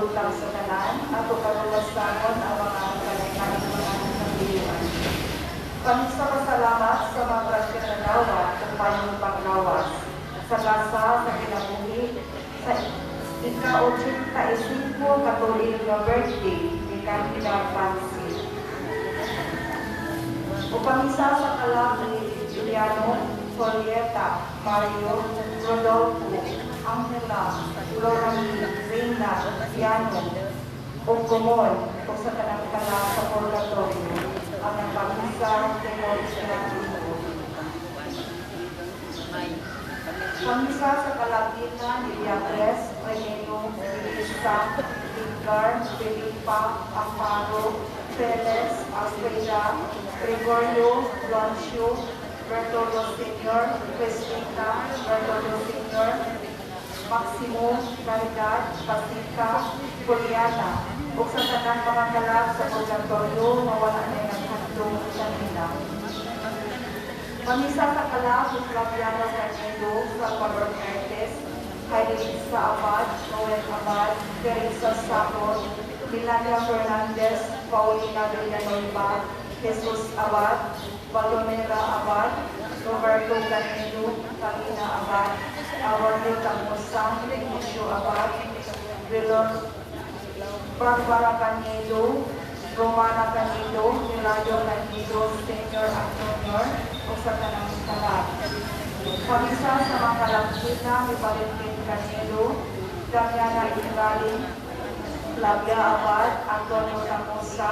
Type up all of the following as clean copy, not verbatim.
kabutang sa tanan, ako kaluwasanon ang mga kalikang mga nagdiliwan. Kami sa pasalamat sa mga grasya na dawa kung panyong paglawas, sa lasa, sa kinabuhi, sa ika-85 katulig na birthday ni Candida Francis. Upamisa sa kalak ni Juliano, Julieta, Mario, Rodolfo, Angela, Lorani, Reina, Piano, o Gomon, o sa kanang kalak sa purgatorio, ang nagpamisa kay Moris Pinagdito. Pamisa sa kalagitan ni Beatriz, Renelo, Elisa, Edgar, Felipa, Amparo, Perez, Alfreda, Gregorio, Blancio, Bertolo Sr., Cristina, Bertolo Sr., Maximo, Caridad, Pasika, Juliana, o sa tanang mga kalab sa purgatorio na wala na yung handong kanila. Pamisa sa kalab ni Flaviano Carnedo, Salvador Mertes, Hailisa Abad, Noel Abad, Teresa Sapon, Milania Fernandez, Paulina Villanueva, Jesus Abad, Balomera Abad, Roberto Canedo, Camina Abad, Awardo Tamusang, Ignacio Abad, Vilor Barbara Canedo, Romana Canedo, Hilario Canedo, Senior at Junior, o sa tanang kalab. Pamisa sa mga kalabsina ni Valentin Canedo, Damiana Ibaling, Flavia Abad, Antonio Tamusa,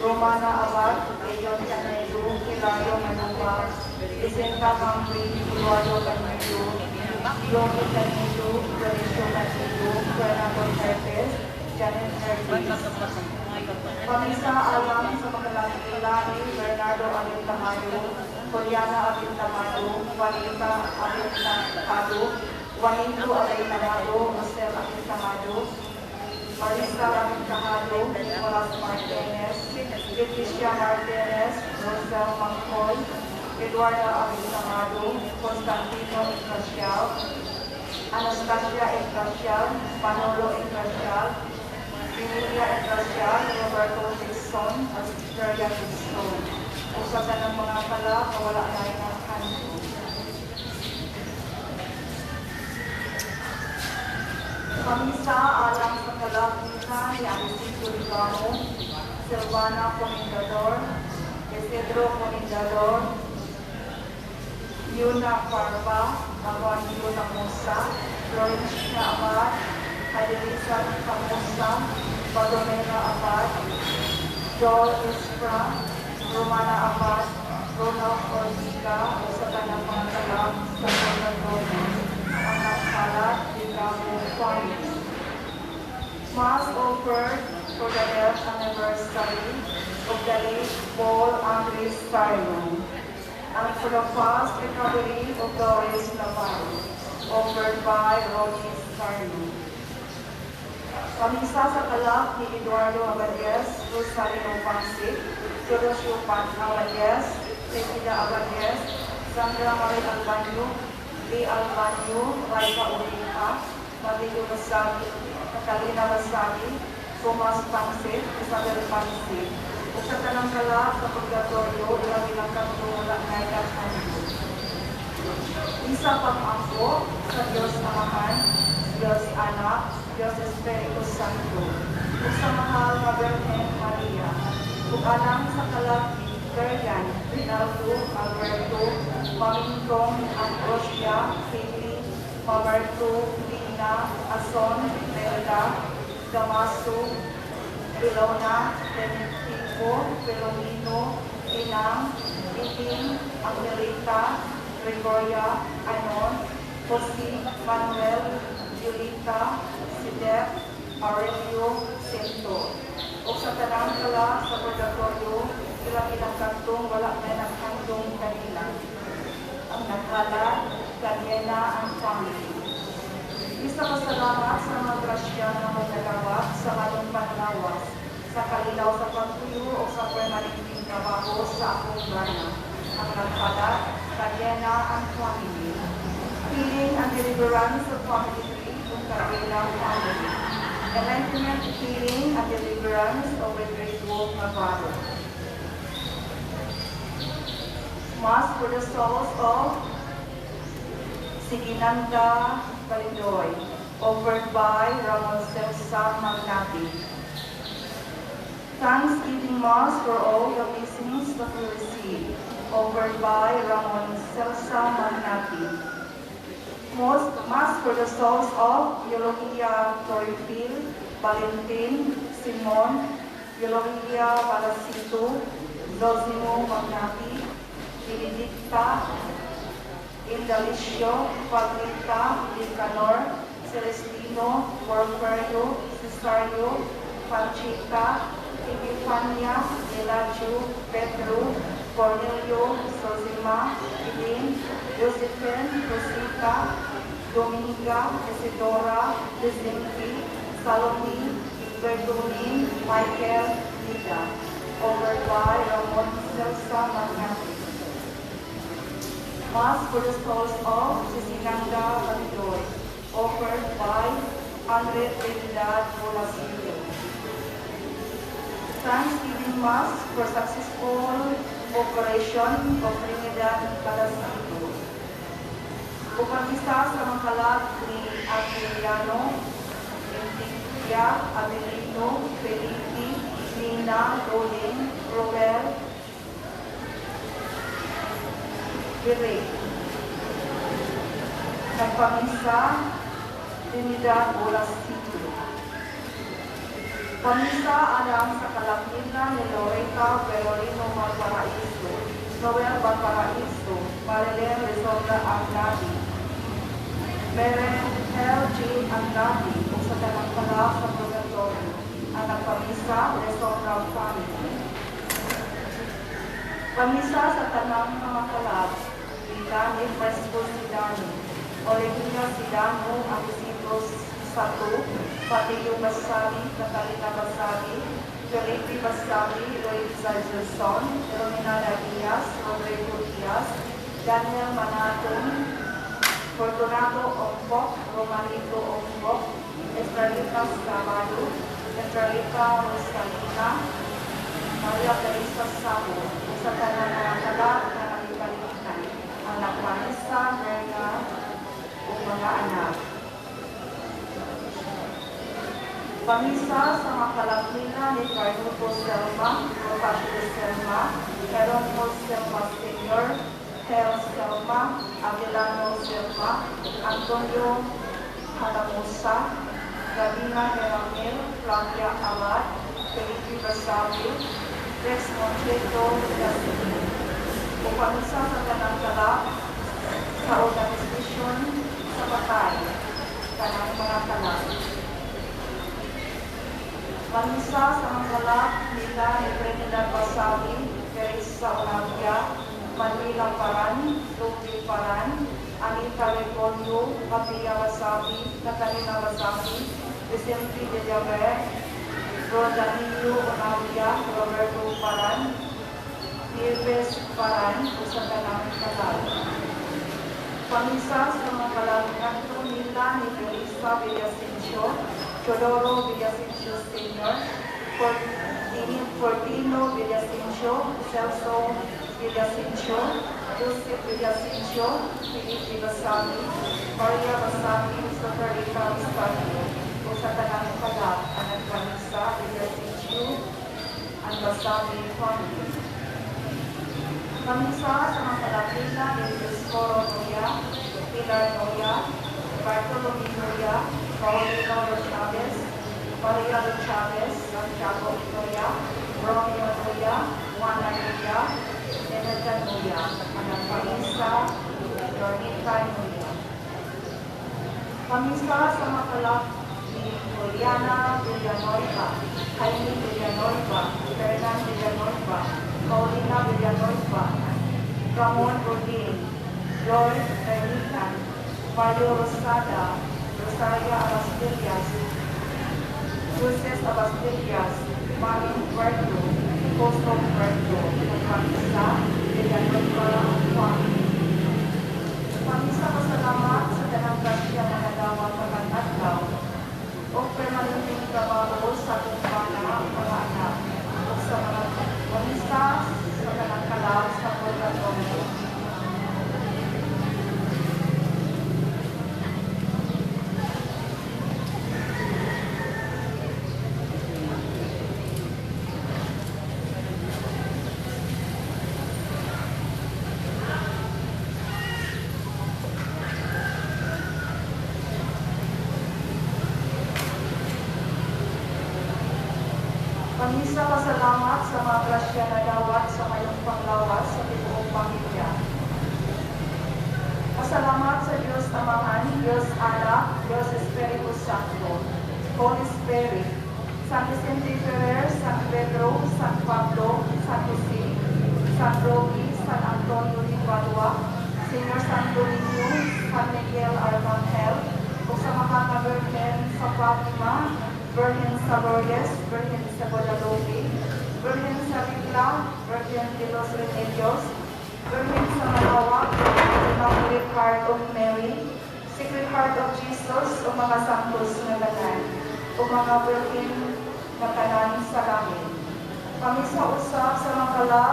Romana Abad, Leon Canedo, Hilario Manuwa, Vicenta Mangri, Eduardo Canedo, Lomi Canedo, Lorenzo Canedo, Fernando Herpes, Janet Herpes. Pamisa alam sa magkalakila ni Bernardo Avintamado, Juliana Avintamado, Juanita Avintamado, Juanito Avintamado, Marcel Avintamado, Marisa Avintamado, Nicolas Martinez, Leticia Martinez, Rosel Mangkol, Eduardo Avintamado, Constantino Engracial, Anastasia Engracial, Manolo Engracial, Emilia Engracial, Roberto Dixon, at Victoria Dixon. Usa sa ng mga pala, kawala na rin ang kanto. Pamisa alang sa kalakita ni Anisito Ligamo, Silvana Comendador, Isidro Comendador, Yuna Parva, Avanio Tamusa, Florencia Abad, Adelisa Tamusa, Balomena Abad, Joel Ispra, Romana Abad, Ronald Ortiga, sa kanang mga kalab sa purgatorio, ang nagpalat ni Gabo Family. Mass offered for the death anniversary of the late Paul Andres Simon, and for the fast recovery of Doris Navarro, offered by Ronnie Simon. Pamisa sa kalak ni Eduardo Abadies, Rosario Pansik, Teodosio Abadies, Cecilia Abadies, Sandra Marie Albanyo, Lee Albanyo, Raika Ulita, Maligo Masagi, Catalina Masagi, Thomas Pansik, Isabel Pansik. O sa tanang kalak sa purgatorio, ilang ilang katulad na ikatanyo. Isa pang-angko sa Diyos Amahan, Diyos Anak, Diyos Espiritu Santo, o sa mahal na Birhen Maria, o alang sa kalak ni Bergan, Rinaldo, Alberto, Mamintong, Ambrosio, Philly, Mamerto, Lina, Ason, Melda, Damaso, Ilona, Temitico, Pelomino, Inang, Iting, Angelita, Gregoria, Anon, Jose, Manuel, Julita, Sidep, Aurelio, Sento. O sa tanang kala sa purgatorio, ilang kantong wala na nagkantong kanila. Ang nagkala, Daniela, ang family. Isa pasalamat sa mga grasya na magagawa sa anong panlawas, sa kalilaw sa pagtuyo o sa permanenteng trabaho sa akong gana. Ang nagkala, Daniela, ang family. Healing and deliverance of family tree kung kabilang family. enlightenment, healing, and deliverance of the great wolf, my Father. Mass for the souls of Siginanda Kalindoy, offered by Ramon Celsa Magnati. Thanksgiving Mass for all the blessings that we receive, offered by Ramon Celsa Magnati. Mass for the souls of Eulalia Torifil, Valentin, Simon, Eulalia Balacito, Zosimo Magnati, Benedicta, Indalicio, Paglita, Licanor, Celestino, Porferio, Cesario, Panchita, Epifania, Eladio, Pedro, Cornelio, Sosima, Eileen, Josephine, Rosita, Dominica, Isidora, Lizinki, Salome, Bertolin, Michael, Lida, offered by Ramon Celsa Magnati. Mass for the souls of Sisinanda Bandoy, offered by Andre Trinidad Bolasio. Thanksgiving Mass for successful operation of Trinidad Bolasio. Upang isa sa mga kalat ni Aquiliano, Enriquia, Adelino, Felipe, Nina, Rolin, Robert, Direk. Nagpamisa, Trinidad Bolasio. Pamisa alam sa kalakmita ni Loretta Perolino Valparaiso, Noel Valparaiso, Marilyn Rizonda Agnati, Meren L.G. Agnati, o sa tanang kalak sa purgatorio, ang nagpamisa Rizonda family. Pamisa sa tanang mga kalak, Dani Fresco Sidani, Olivia Sidano, Agustinus Sato, Patillo Basali, Catalina Basali, Felipe Basali, Loisa Gilson, Romina Diaz, Rodrigo Diaz, Daniel Manaton, Fortunato Ompok, Romanito Ompok, Estrelita Scavado, Estrelita Rosalina, Maria Teresa Sabo, sa tanang mga kalak na nagipalitan, ang nagpanisa, Merga, o mga anak. Pamisa sa mga kalakmina ni Carnuto Selma, Rosacio Selma, Jeronimo Selma Sr., Hel Selma, Aguilano Selma, Antonio Hanamusa, Gabina Heramil, Flavia Abad, Felipe Basabi, Rex Moncheto, Gasini. O pamisa sa kanang kalak sa organisasyon sa patay, kanang mga kalak. Pamisa sa mga kalak nila ni Trinidad Basabi, Teresa Olavia, Manila Paran, Lupi Paran, Anita Recolio, Kapia Basabi, Catalina Basabi, Vicente Villaver, Rodanillo Olavia, Roberto Paran, Nieves Paran, o sa tanang kalak. Pamisa sa mga kalak nila ni Felisa Villasencio, Teodoro Villasencio Sr., Fortino Villasencio, Celso Villasencio, Joseph Villasencio, Felipe Basabi, Maria Basabi, Sotarita Basabi, o sa tanang kalak ang nagpamisa Villasencio, ang Basabi Family. Pamisa sa mga kalakina ni Cristoro Noya, Pilar Noya, Bartolome Noya, Paulino Chavez, Maria Chavez, Santiago Noya, Romeo Noya, Juana Noya, Eneta Noya, ang pamisa Dornita Noya. Pamisa sa mga kalak ni Juliana Villanueva, Jaime Villanueva, Fernan Villanueva, Paulina Villanueva, Ramon Rodin, Lloyd Bernican, Mario Rosada, Rosaria Abastillas, Luces Abastillas, Marin Puerto, Costo Puerto, Pamisa, Villanueva, Family. Pamisa pasalamat sa tanang grasya na nagawa pagkatadlaw o permanenteng Pamisa pasalamat sa mga grasya na dawat sa mayong panglawas sa tibuong pamilya. Pasalamat sa Diyos Amahan, Diyos Anak, Diyos Espiritu Santo, Holy Spirit, San Vicente Ferrer, San Pedro, San Pablo, San Jose, San Roque, San Antonio de Padua, Señor Santo Niño, San Miguel Arcangel, o sa mga Virgen sa Fatima, Virgen sa Lourdes, Virgen sa Guadalupe, Virgen sa Bibla, Virgen de los Remedios, Virgen sa Malawak, Immaculate Heart of Mary, Sacred Heart of Jesus, o mga santos na tanan, o mga Virgen na tanan sa langit. Kami sa usap sa makala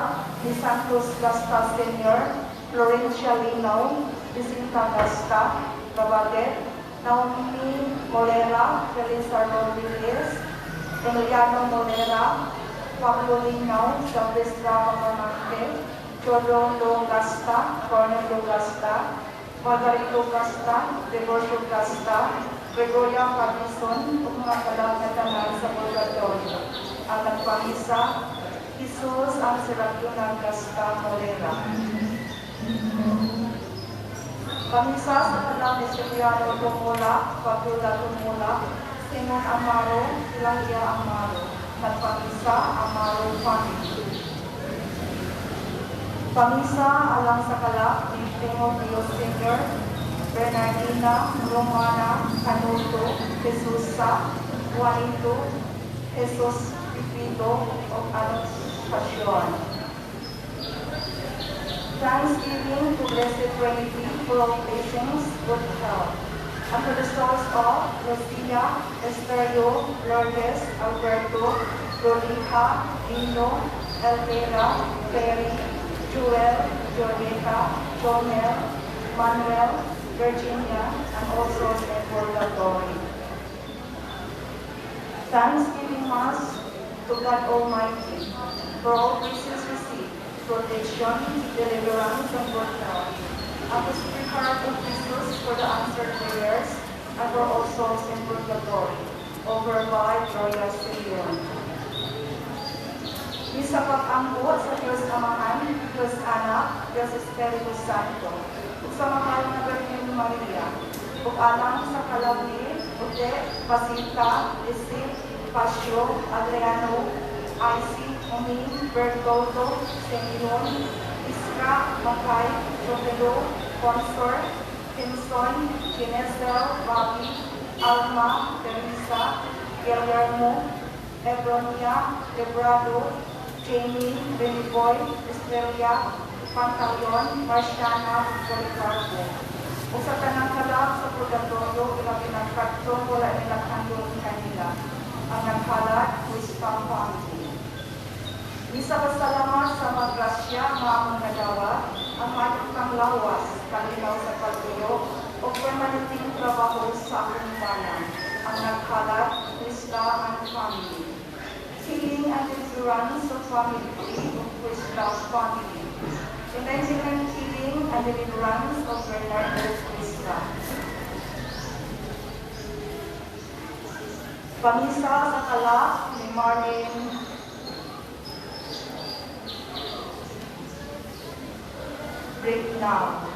ni Santos Gasta Sr., Florencia Linaw, Jacinta Gasta, Babadet, Naomi Molera, Felisa Rodriguez, Emiliano Molera, Pablo Linaw, Silvestra Mamanante, Teodoro Gasta, Cornelio Gasta, Margarito Gasta, Gregorio Gasta, Gregoria Cabezon, ug mga kalagatan sa purgatorio. Ang nagpamisa, Jesus ang Serapiona Gasta Molera. Pamisa sa kalang ni Cipriano Tumula, Fabiola Tumula, Simon Amaro, Ilalia Amaro, nagpamisa Amaro Family. Pamisa alang sa kala ni Timoteo Sr., Bernardina, Romana, Canuto, Jesusa, Juanito, Jesus Pipito, o Anunciacion. Thanksgiving to Blessed Trinity, full of blessings, good health. And to the souls of Lucia, Esterio, Lourdes, Alberto, Rodriga, Dino, Elvira, Perry, Joel, Georgeta, Jonel, Manuel, Virginia, and also in purgatory. Thanksgiving Mass to God Almighty for all graces received, protection, deliverance, and good health. And to Sacred Heart of Jesus for the answered prayers, and for all souls in purgatory, over by Gloria Sirion. Isa pag-angkot sa Diyos Amahan, Diyos Anak, Diyos Espiritu Santo, ug sa mahal na Birhen Maria, ug alang sa Kalawi, Ute, Pasita, Isip, Pasyo, Adriano, Icy, Omin, Bertoldo, Semion, Iskra, Makay, Jovelo, Consort, Pinson, Ginesel, Bobby, Alma, Teresa, Guillermo, Ebronia, Debrado, Jamie, Beniboy, Estrella, Pantaleon, Marciana, Policarpo. O sa tanang kalab sa purgatorio, ilang pinagkatong wala nilang handong kanila. Ang nagkalat, Wisdom Family. Isa pasalamat sa magrasya, maamong nagawa, ang matang panglawas, kalinaw sa pagtuyo, o permanenteng trabaho sa akong banan. Ang nagkalat, Wisdom and Family. Healing and deliverance of family of Wisdom Family. Intentional healing and deliverance of Bernardo Wisdom. Pamisa sa kala ni Marlene Breakdown.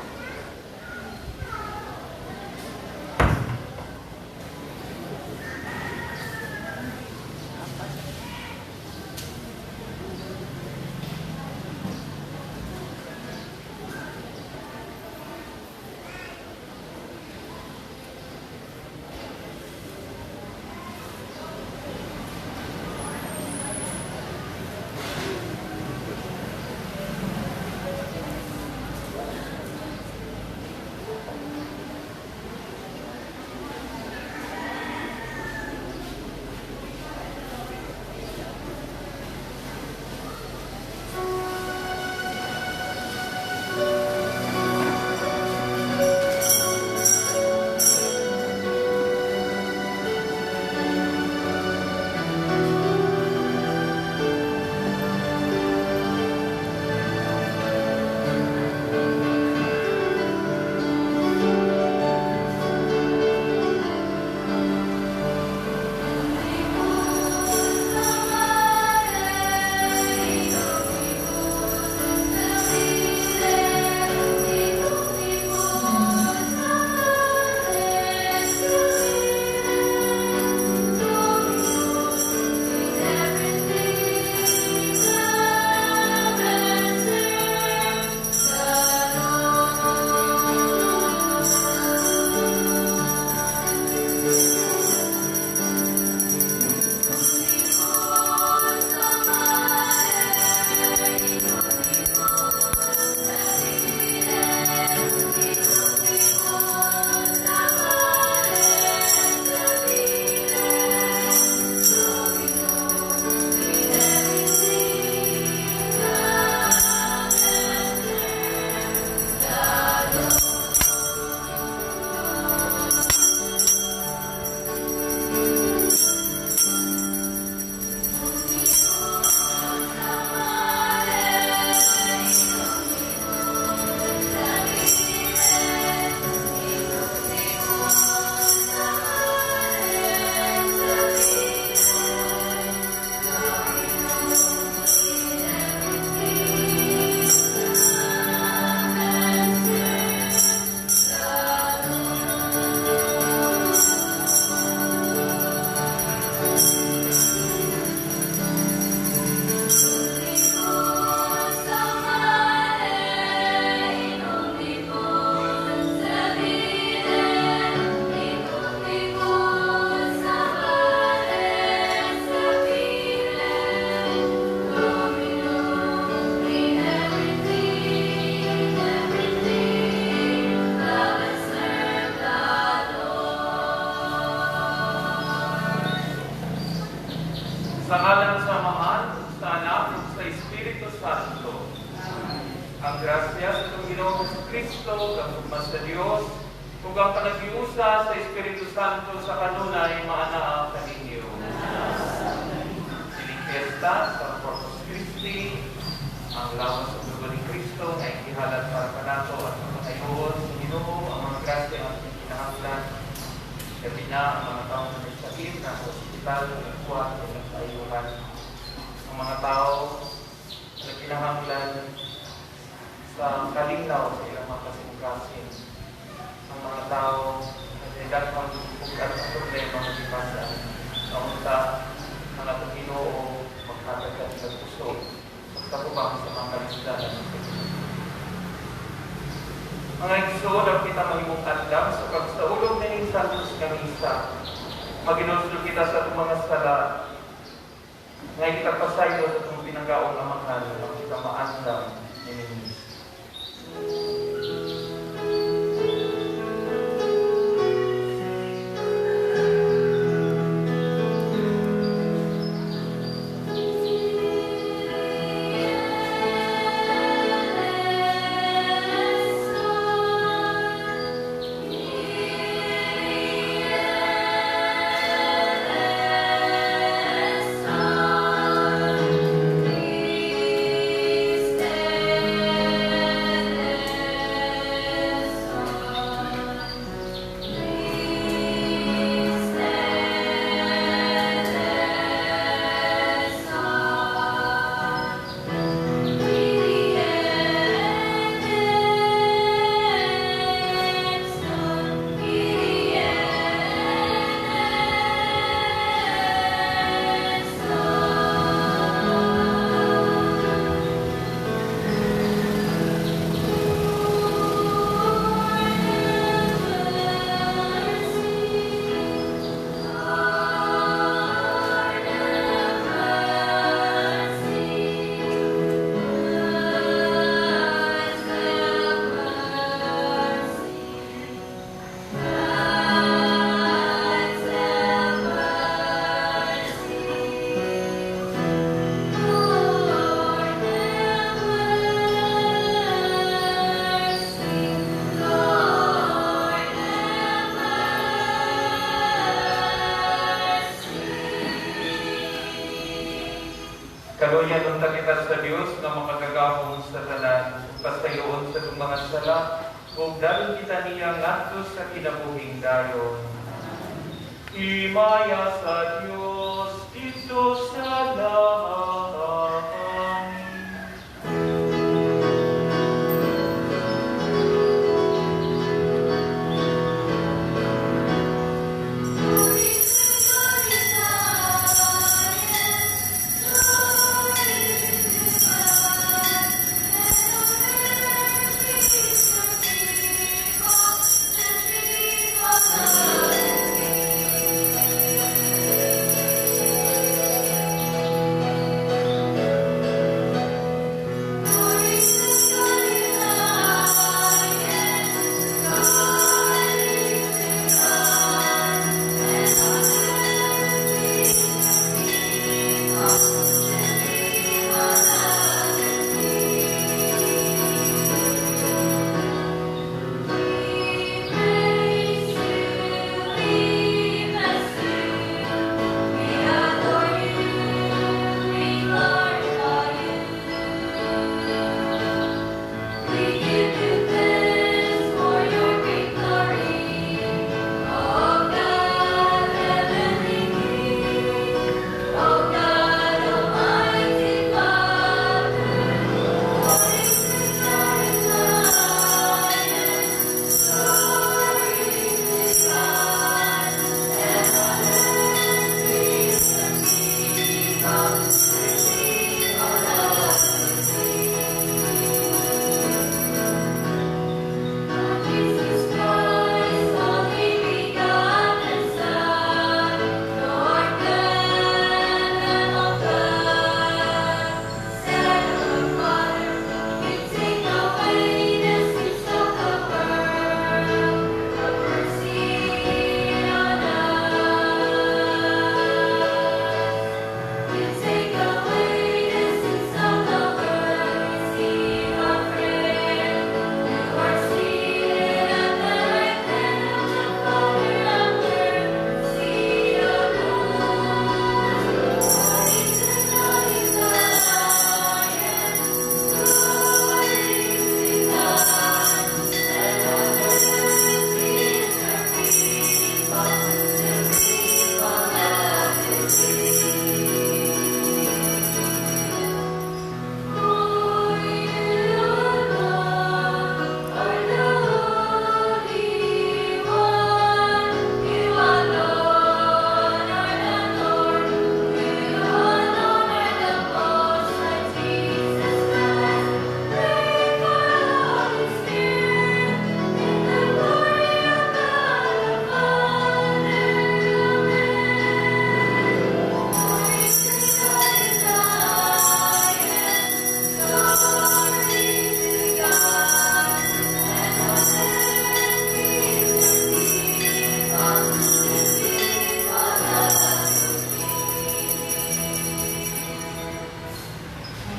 Kristo, kagugma sa Dios, ug ang panaghiusa sa Espiritu Santo sa kanunay maanaa kaninyo. Sining fiesta sa Corpus Christi, ang lawas sa dugo ni Kristo na ikihalat para kanato at makayon sa Ginoo ang mga grasya at kinahanglan. Gabi na ang mga taong may sakit na sa ospital, nagkuha, nagpayuhan. Ang mga tao na kinahanglan sa kalinaw sa ilang mga kasing-kasing. Ang mga tao na nilagang bukat ang problema ng ibasa. Kaunta, ang atong Ginoo magkatagan sa puso. Pagkakubang sa mga kalisdanan ng Kristo. Mga igsoon ang kita mahimong adlam sa pagsaulog na yung Santos Gamisa. Maginuslo kita sa itong mga sala. Ngayon kita pasayo sa itong pinanggaong na mahal ang kita maandam ni Ninis. Kaluyan ng kita sa Diyos na makagagahong sa tanan, pasayoon sa itong mga sala, kung dahil kita niya ngadto sa kinabuhing dayon. Himaya sa Diyos dito sa langit.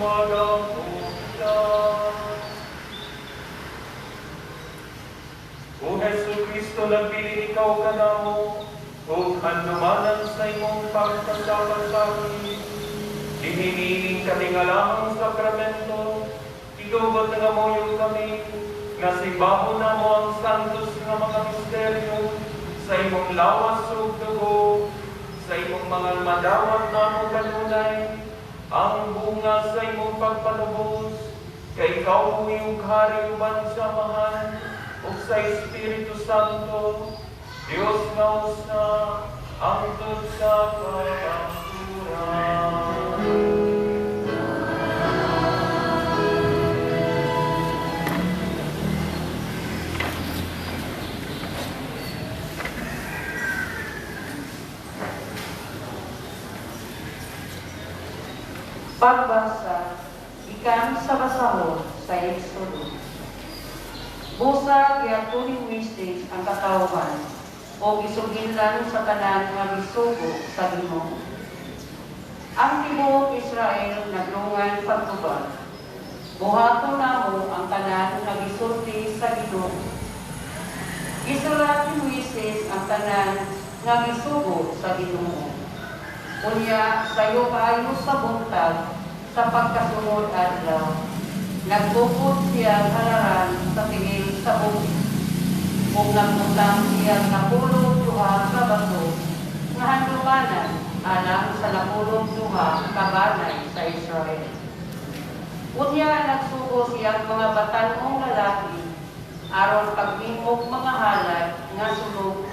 Magamulan. O Hesu Kristo, nagpili ikaw ka na mo, o handumanan sa imong pagkasapan sa amin. Ihiniling kami nga lamang sakramento, igugot nga mo yung kami, nasibaho na mo ang santos nga mga misteryo, sa imong lawas o dugo, sa imong mga madawat na mo kanunay, ang bunga sa imong pagpanubos, kay ikaw yung hari uban sa mahal, o sa Espiritu Santo, Diyos na usa, ang sa kapangkuran. Pagbasa, ikan sa basahon sa Exodo. Busa giatuling Moises ang katawhan o gisugilan sa tanan nga gisugo sa Ginoo. Ang tibuok Israel naglungan pagtubag. Buhaton namo ang tanan nga gisulti sa Ginoo. Gisulat ni Moises ang tanan nga gisugo sa Ginoo. Unya sayo kaayo sa buntag sa pagkasunod adlaw. Nagbukod siya halaran sa tingin sa bukid. Kung nagmutang siya napulong duha sa bato, nga handumanan alang sa napulong duha kabanay sa Israel. Unya nagsugo siyang mga batanong lalaki, aron pagmimog mga halad nga sulog,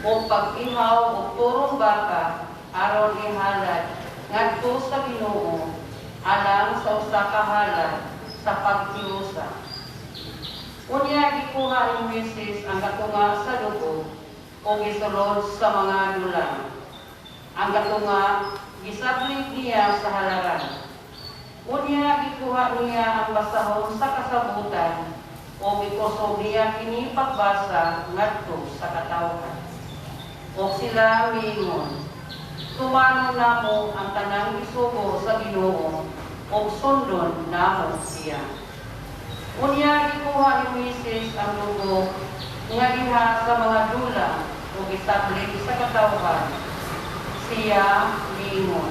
o pag-ihaw o turong baka, aron ihalad ngadto sa Ginoo alang sa usa ka halad sa pagkiusa. Unya gikuha ni Moises ang katunga sa dugo o gisulod sa mga dulang. Ang katunga gisablig niya sa halaran. Unya gikuha niya ang basahon sa kasabutan o gikusog niya kini pagbasa ngadto sa katawhan. O sila miingon, tumano namo ang tanang isugo sa Ginoo o sundon namo siya. Unya gikuha ni Moises ang dugo nga diha sa mga dulang o gisablig sa katawhan. Siya miingon,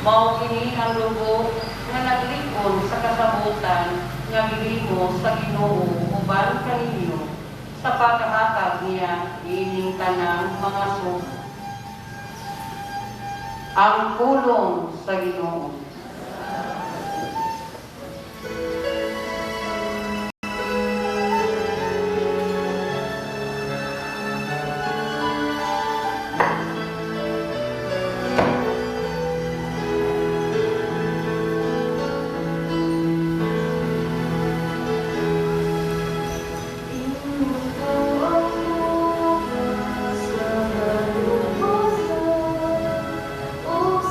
mao kini ang dugo nga naglikon sa kasabutan nga gihimo sa Ginoo uban kaninyo sa pagkahatag niya ining tanang mga sugo. Ang pulong sa Ginoo. Oh,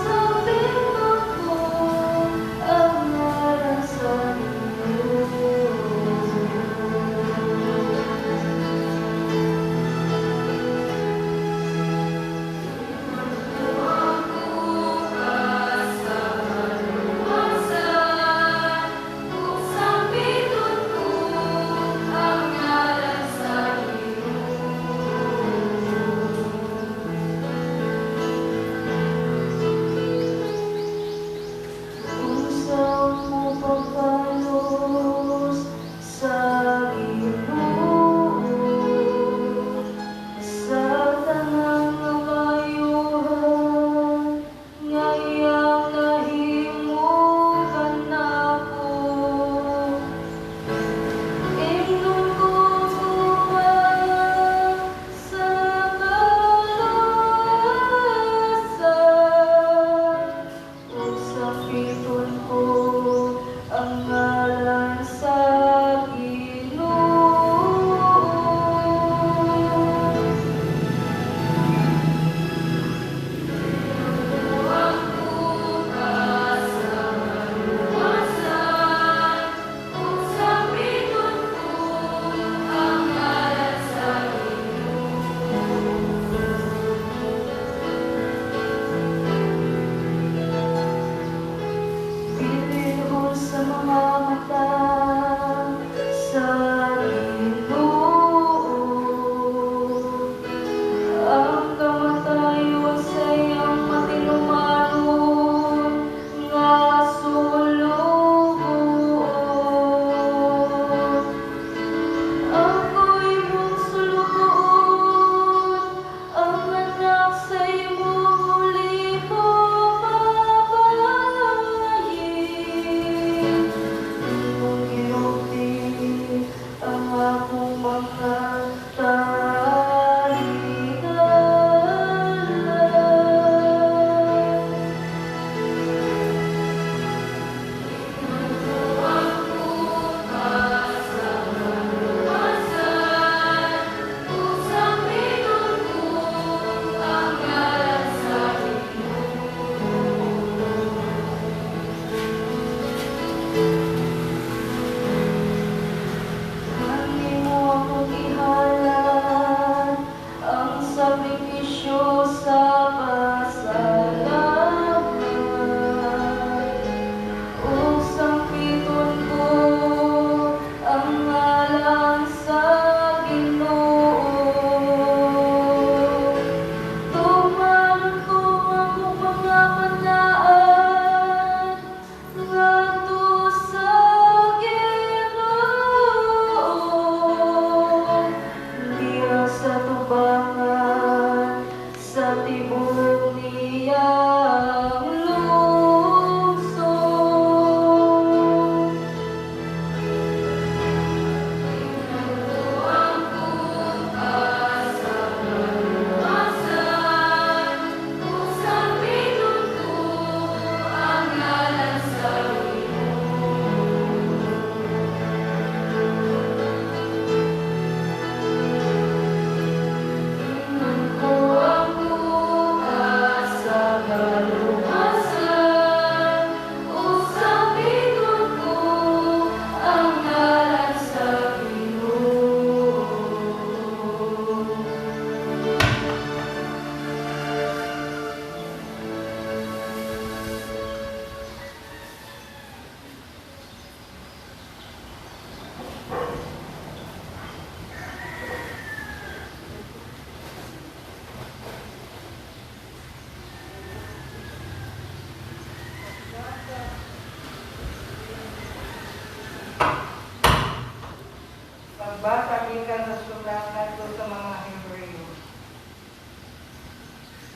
Pagbasa gikan sa sulatan ko sa mga Hebreo.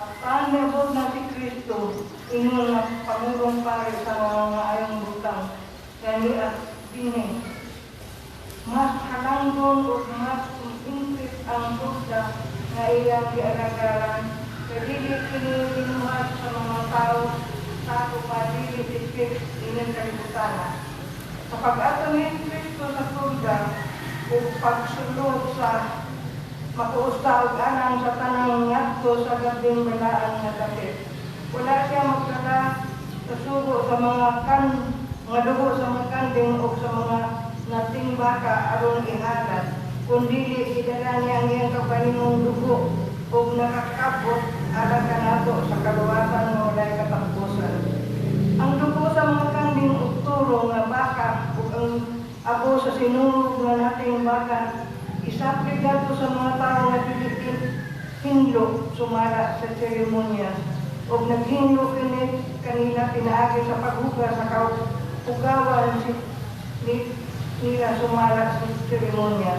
Ang panabot na si Kristo, ingon na pangulong pare sa mga ayong butang, gani at dini. Mas halanggon o mas impit ang buta na iyang gialagaran, kadili kininuhat sa mga tao sa kumadili tipik ining kalibutana. Sa pag-ato ni Kristo sa tulda, o pagsulod sa makuusta og anang sa tanang ngadto sa gabing balaan nga gabi. Wala siya magdala sa sugo sa mga dugo sa mga kanding o sa mga nating baka aron ihalad, kundi idala niya ang iyang kapalimong dugo o nakakabot alang kanato sa kaluwasan nga walay katapusan. Ang dugo sa mga kanding o turo nga baka o ang abo sa sinurog nga nating baka, isaplig nato sa mga tao nga hinlo sumala sa seremonya o naghinlo kanila pinaagi sa paghugas sa kaugawan nila sumala sa seremonya.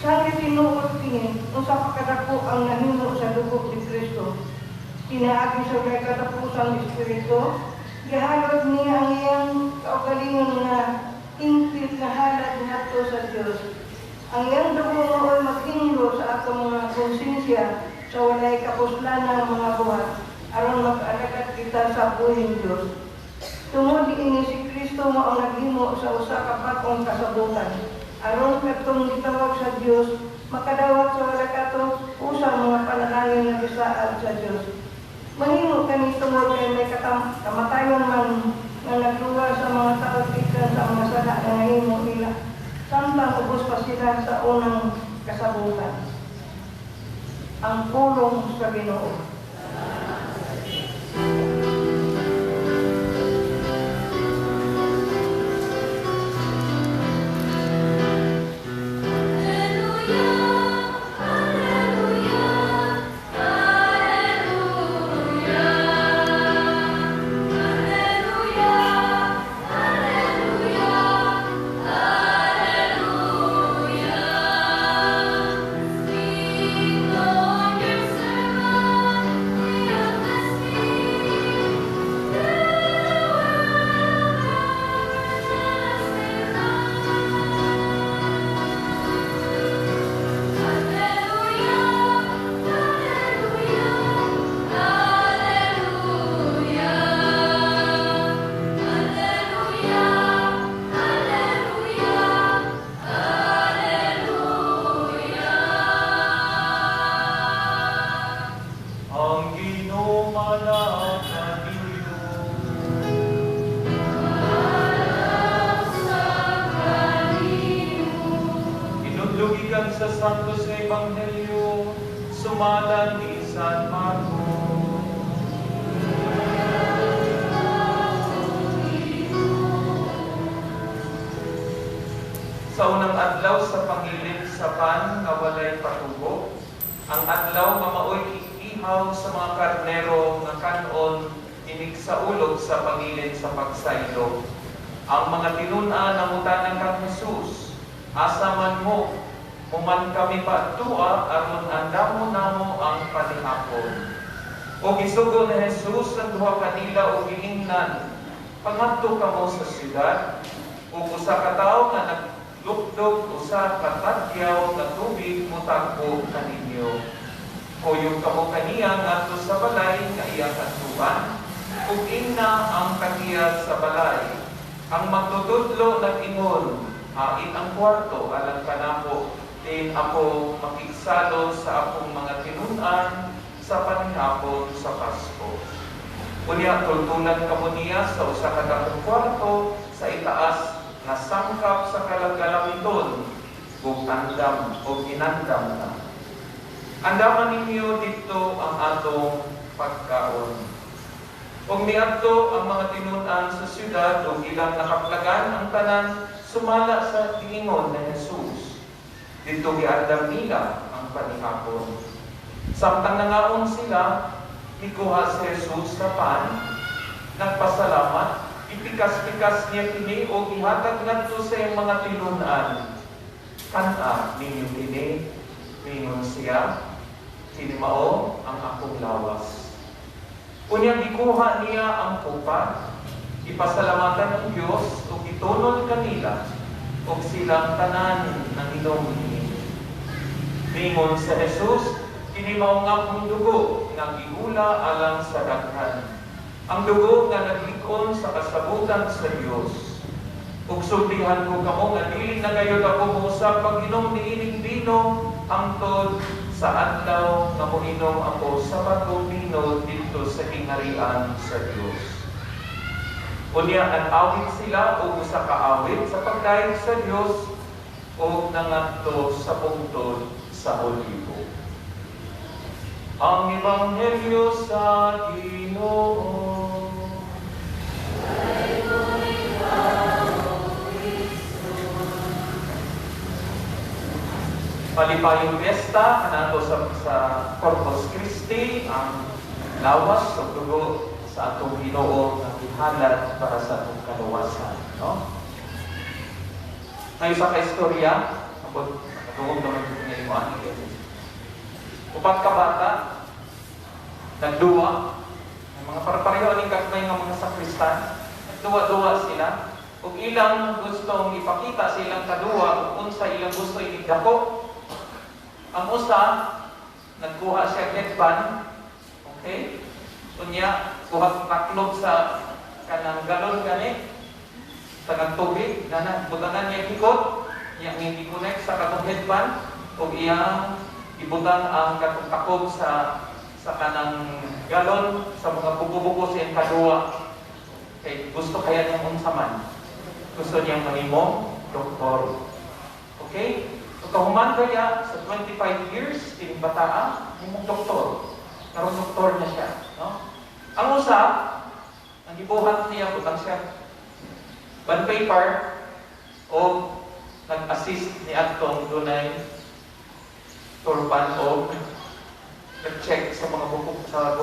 Sa tinuod kini, usa pa kadako ang nahimo sa dugo ni Kristo, pinaagi sa kay katapusang Espiritu, gihalod niya ang iyang kaugalingon nga impit na halad nato sa Diyos. Ang iyang dugo mooy maghinlo sa atong mga konsensya sa walay kapuslanan mga buhat aron mag-alagad kita sa buhing Diyos. Tungod ini si Kristo mao naghimo sa usa ka bakong kasabutan aron katong gitawag sa Diyos makadawat sa wala kato usa mga panalangin nga gisaad sa Diyos. Mahimo kani tungod kay may kamatayon man nga nagluwa sa mga tao gikan sa mga sala nga nahimo nila samtang ubos pa sila sa unang kasabutan. Ang pulong sa Ginoo. Sa Santo sa Ebanghelyo, sumalan ni San Marcos. Sa unang adlaw sa pangilin sa pan nga walay patubo, ang adlaw nga maoy ihaw sa mga karnero nga kanon inig sa ulog sa pangilin sa pagsaylo. Ang mga tinun-an namutanan kang Jesus, asa man mo Uman kami patua aron andamo namo ang panihapon. O gisugo ni Jesus ang duha kanila o giingnan, pangadto kamo sa syudad, ug usa ka tawo nga naglukdog usa ka tadyaw nga tubig motagbo kaninyo. Kuyog kamo kaniya ngadto sa balay nga iyang atuban, ug ingna ang kaniya sa balay. Ang magtutudlo nag-ingon, hain ang kwarto alang kanako. Din ako makigsalo sa akong mga tinun-an sa panihapon sa Pasko. Unya tultulan kamo niya sa usa ka dakong kwarto sa itaas nga sangkap sa kalagkalamiton ug andam o inandam na. Andaman ninyo dito ang atong pagkaon. Ug niadto ang mga tinun-an sa syudad ug ilang nakaplagan ang tanan sumala sa giingon ni Jesus. Dito giandam nila ang panihapon. Samtang nangaon sila, ikuha si Jesus sa pan, nagpasalamat, pikas-pikas niya kini o ihatag ngadto sa iyang mga tinunan. Kana ninyo kini, mingon siya, kini mao ang akong lawas. Unya gikuha niya ang kupa, ipasalamatan ng Diyos o itunod kanila o silang tanan ng inom niya. Mingon sa Jesus, kini mao nga akong dugo nga gigula alang sa daghan. Ang dugo nga naglikon sa kasabutan sa Dios. Ug sultihan ko kamo nga dili na gayud ako mousab pag-inom niining bino hangtod sa adlaw nga moinom ako sa bagong bino dito sa kingharian sa Dios. Unya nag-awit sila og usa ka awit sa pagdayeg sa Dios o nangadto sa pungtod sa Olibo. Ang Ebanghelyo sa Ginoo. Palipayong piyesta kanato sa Corpus Christi ang lawas o dugo sa atong Ginoo nga gihalad para sa atong kaluwasan, no? Ngayon sa kaistorya, abot tuong naman niya yung ani. Upat ka bata, nagduwa, mga parapareho aning kakmay ng mga sakristan, nagduwa-duwa sila, kung ilang gustong ipakita sa ilang kaduwa, kung unsa ilang gusto inigdako. Ang usa, nagkuha siya headband, okay? Kunya, kuha taklob sa kanang galon gani, tagang tubig, na butangan niya hikot, niya hindi connect sa katong headband, o iyang ibutang ang katong takob sa kanang galon sa mga buko-buko siyang kaduwa. Okay, gusto kaya niyang unsaman. Gusto niyang mahimong doktor. Okay? So kahuman kaya sa 25 years, tinibataan, himong doktor. Karon doktor na siya. No? Ang usa, ang ibuhat niya, butang siya bond paper o nag-assist ni Atong dunay turban o nag-check sa mga buko sa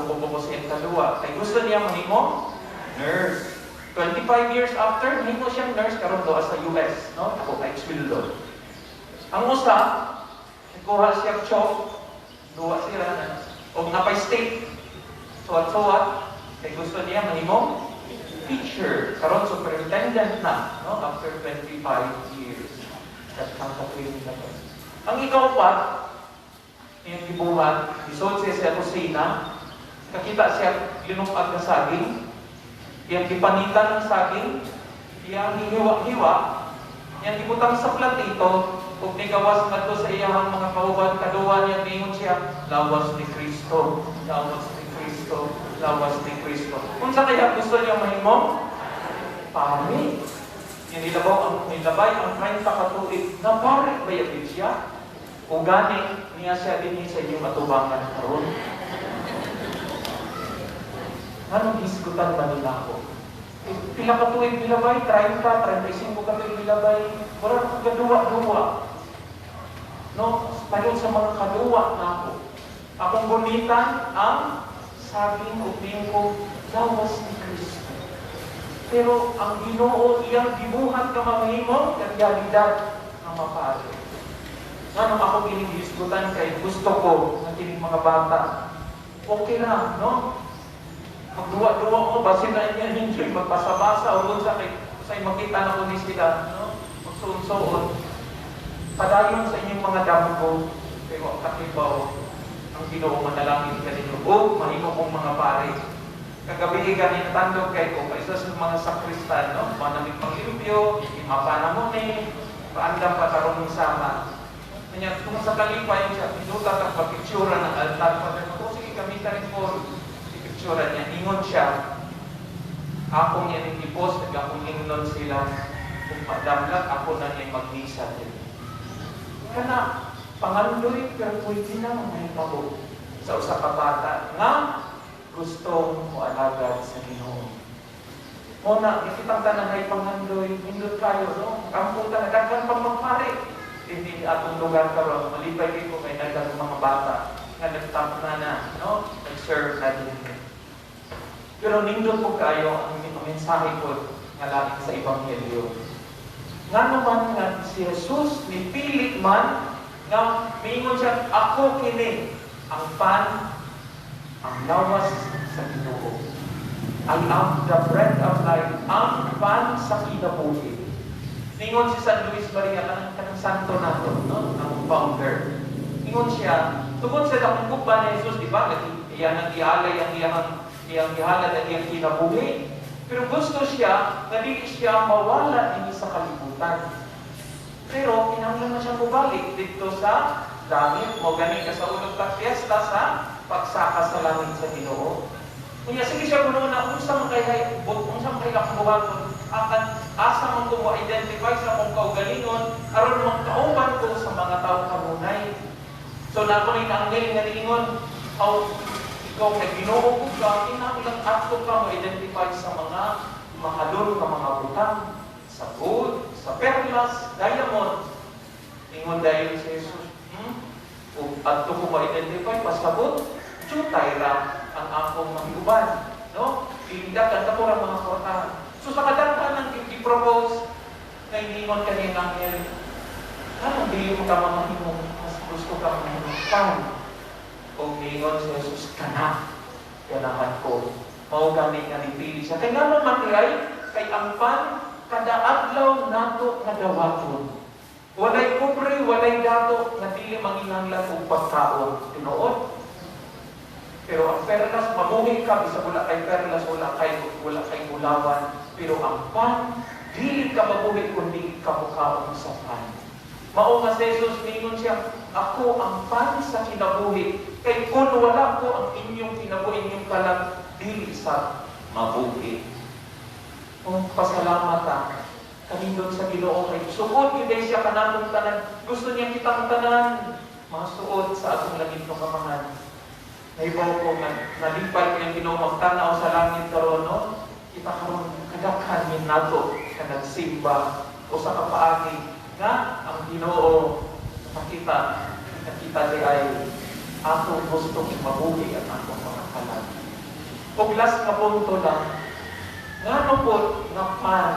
siyang kaluwa. Kaya gusto niya mahimo nurse. 25 years after, mahimo siyang nurse karon doa sa US, no? Ako kay Swildon. Ang usa, nagkuha siya chok, duwa sila o napay state. Suwat-suwat, kaya gusto niya mahimo teacher. Karon superintendent na, no? After 25 years. Nagkakaklin na ba? Ang ikaw pa, yung ibuhat, isod siya sa kusina, nakita siya linupag na saging, iyang ipanitan ng saging, iyang hiwa-hiwa, iyang ibutang sa platito, kung nigawas nga to sa iyang mga kauban, kaduwa niya, mingon siya, lawas ni Kristo, lawas ni Kristo, lawas ni Kristo. Kung sa kaya gusto niya mahimong, pari. Yung nilabay ang 30 katuig, na pari ba yung siya? O gani, niya siya din sa inyong atubangan karon. Anong hisgutan ba nila ako? Pila katuig nilabay, 30, 35 katuig nilabay, wala kong kaduwa-duwa. No, payon sa mga kaduwa na ako. Akong gunitan ang saging o bingko, lawas ni Kristo. Pero ang Ginoo iyang gibuhat ka mamahimong, realidad ng mapari. Ano ako ginigisgutan kay gusto ko ng tining mga bata. Okay na, no? Magduwa-duwa ko, basin na niya hindi magpasa-basa o doon sa makita na ko ni sila, no? Magsuon-suon. Padayon sa inyong mga damgo, pero kakibaw, ang Ginoo manalangin ka ninyo. O, mahimo kong mga pare. Kagabi ka ninatandog kay ko, isa sa mga sakristan, no? Manamig panglimpyo, imapa na mo paandam pa tarong sama. Kanya, kung sa kalipay siya, pinuta ang pagpictura ng altar, sabi mo, sige, kamita rin po, pictura niya, ingon siya, akong yan yung ipos, akong ingnon sila, kung padamlag, ako na niya magnisa din. Kana, pangaluloy, pero pwede na may pabo sa usa ka bata nga gusto mo alagad sa Ginoo. Muna, nakitang tanang ay pangaluloy, hindot kayo, no? Kampong tanagagan pang magpare. Hindi atong lugar karon malipay ko may nagdag mga bata nga nagtap na, no? Nag-serve na din. Pero nindot po kayo ang mensahe ko nga langit sa Ebanghelyo. Nga naman nga si Jesus nipili man nga mingon siya, ako kini ang pan, ang lawas sa Ginoo. I am the bread of life, ang pan sa kinabuhi. Ningon si San Luis Maria, kanang santo nato, no? Ang founder. Ningon siya, tungkol sa dakong kupa ni Jesus, di ba? Iyan ang ialay, ang iyang ihalad, ang iyang kinabuhi. Pero gusto siya, na di siya mawala din sa kalibutan. Pero kinahanglan na siya bumalik dito sa langit. Mo gani ka sa ulog ka fiesta sa pagsaka sa langit sa Ginoo. Kaya sige siya kuno na unsa man kay kabuhaton akan asa man ko mo-identify sa akong kaugalingon aron magkauban ko sa mga tawo kanunay. So na ko ni angel nga niingon, how ikaw kay Ginoo ko ka, kinahanglan ato ka mo-identify sa mga mahalon nga mga butang, sa gold, sa perlas, diamond. Ingon dahil si Jesus, kung ato ko ma-identify, pasabot, jutay ra ang akong mahiguban. No? Ilindakan ka po ang mga kwartahan. So sa kadaghan ng i-propose na iningon kaniyang anghel, anong di mo ka mamahimong, mas gusto ka mamahimong pan. Kung niingon si Jesus, ganahan ko. Mao gani nga nipili siya. Kaya nga naman kay ang pan, kada adlaw nato nga dawaton. Walay kubre, walay dato, nga dili manginanglan og pagkaon. Tinuod. Pero ang perlas, mamuhi ka, bisa wala kay perlas, wala kay gulawan. Pero ang pan, dili ka mamuhi kundi ka mukaon sa pan. Mao nga si Jesus, ningon siya, ako ang pan sa kinabuhi. Kay kung wala ko ang inyong kinabuhi, inyong kalag, dili sa mabuhi. Kung pasalamat kanindot sa Ginoo kay suod gyud siya kanatong tanan. Gusto niya kitang tanan masuod sa atong langit nga kamahan. Naibaw ko nga nalipay ko yung Ginoo magtanaw sa langit karon, no? Kita karon kadaghan min nato ka nagsimba o sa kapaagi nga ang Ginoo nakita di ay ako gusto mabuhi ang akong mga kalag. Ug last nga punto lang, ngano po nga pan?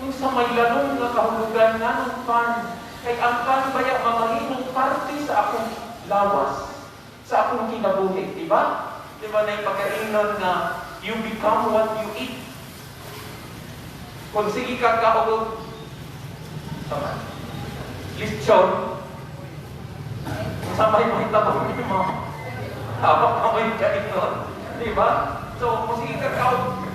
Kung sa may lanong nga kahulugan, ngano pan? Kay ang pan baya mamahimong parte sa akong lawas, sa akong kinabuhi, di ba? Di ba na yung pagkaingnon na you become what you eat? Kung sige ka kaugod, lechon, sa may tabang mo, habang kamay ka ito, di ba? So, kung sige ka kaugod,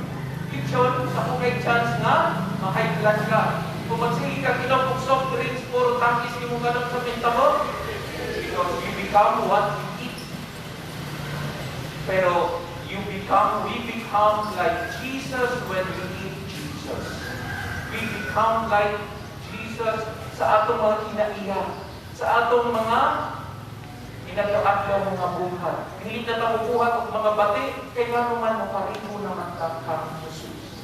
lechon, ako kay chance nga, ma-high blood ka. Kung magsige ka inom og soft drinks, puro tangkis ni mo ganun sa pinta mo, because you become what you eat. Pero we become like Jesus when we eat Jesus. We become like Jesus sa atong mga kinaiya, sa atong mga inadlaw mga buhat. Hindi na tamubuhat og mga bati, kay nga naman mapariho naman kang Jesus.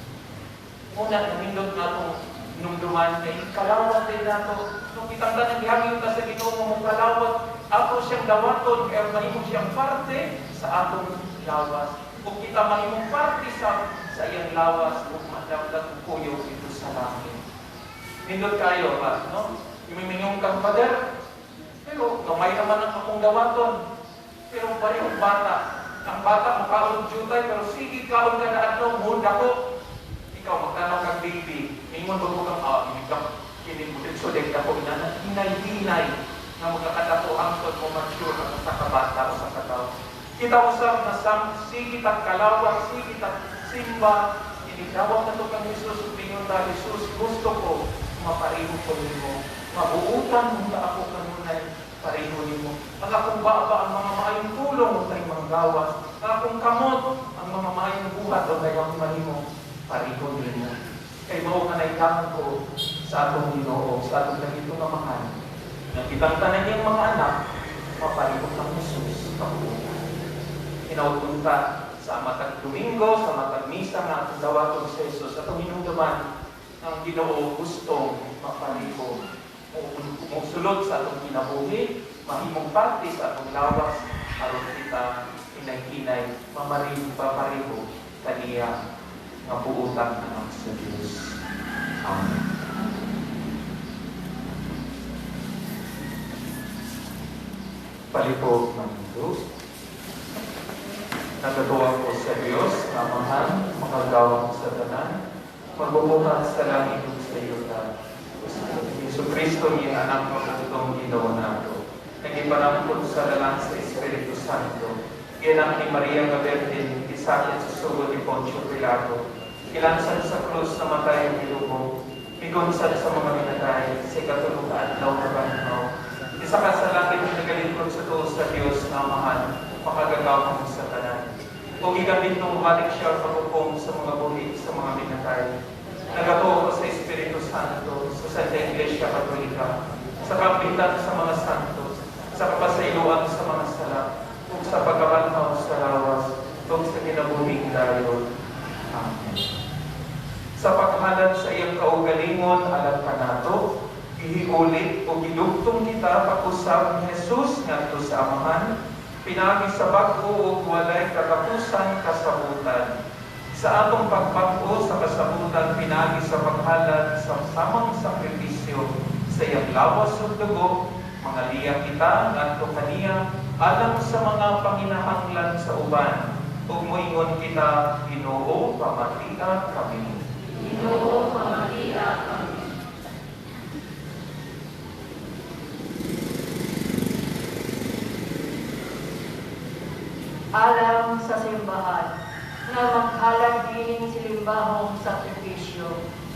Una, namindot na itong numduman kay kalawat din na ito. Nung kitang na naghihangin ka sa Ginoo mong kalawat, ato siyang dawaton, kaya mahimong siyang parte sa atong lawas. Kung kita mahimong parte sa iyang lawas, kung madamdag kuyo ito sa langit. Nindot kayo ba? No? Imimingong kang pader, pero kamay naman ang akong dawaton. Pero parehong bata. Ang bata makaon jutay, pero sige kaon ka na atong hunda ko. Ikaw, magtanong kang baby, mingon ba mo kang, ibigam, kinimbutin, so dek ako, hinay-hinay, na magkakadako ang mo mature na sa kabata o sa kataw. Kita usap na sige tag kalawat, sige tag simba, inigdawang na ito kang Jesus, mingon na Jesus, gusto ko, mapariho ko nimo, mabuutan mo na ako kanunay, pariho nimo. Ang akong baba, ang mga maayong tulong, o tayo mga gawas, ang akong kamot, ang mga maayong buhat, o tayo ang mahimo, pariho nimo. Kay mao nga naigamon ko sa atong Ginoo, sa atong nagito nga mahal. Nakitang tanan niyang mga anak, mapariho kang Jesus kabuutan. Kinautunta sa matag Domingo, sa matag misa nga atong dawaton sa Jesus, atong hinungdaman ang Ginoo gustong mapariho. Musulod sa atong kinabuhi, mahimong parte sa atong lawas, aron kita hinay-hinay, mamariho, papariho, kaniya nga buutan anak sa Diyos. Amen. Palipog ng mundo. Nagatuwa ko sa Diyos, na mahal, makagawang sa tanan, magbubukas sa langit sa iyo na. Yesu Kristo, yung anak mo itong ginawa nato. Nagipanampun sa lalang sa Espiritu Santo. Ginang ni Maria Gabertin, isakit sa sugo ni Poncio Pilato. Ilansan sa krus na matay ang ilubog. Igunsan sa mga minatay, sa katulugan, law na banhaw. Isa ka sa langit na nagalingkod sa tuos sa Diyos na mahal, makagagawang sa tanan. Kung igamit nung balik siya pagpupong sa mga buhi, sa mga minatay. Nagatuo ko sa Espiritu Santo, sa Santa Iglesia Katolika, sa kapitan sa mga santos, sa kapasailuan sa mga sala, ug sa pagkabanhaw sa lawas, ug sa kinabuhing dayon. Amen. Sa paghalad sa iyang kaugalingon, alam ka nato, ihiulit o gidugtong kita pag-usab ni Jesus ngadto sa Amahan, pinagi sa bag-o ug walay katapusan kasabutan. Sa atong pagpag-o sa kasabutan, pinagi sa paghalad sa samang sakripisyo sa iyang lawas ug dugo, mga liya kita ngadto kaniya alang sa mga panginahanglan sa uban. Ug moingon kita, Ginoo, pamatia kami. Ginoo, pamatia kami. Alam sa simbahan, nga maghalag dining silimbahong sakripisyo,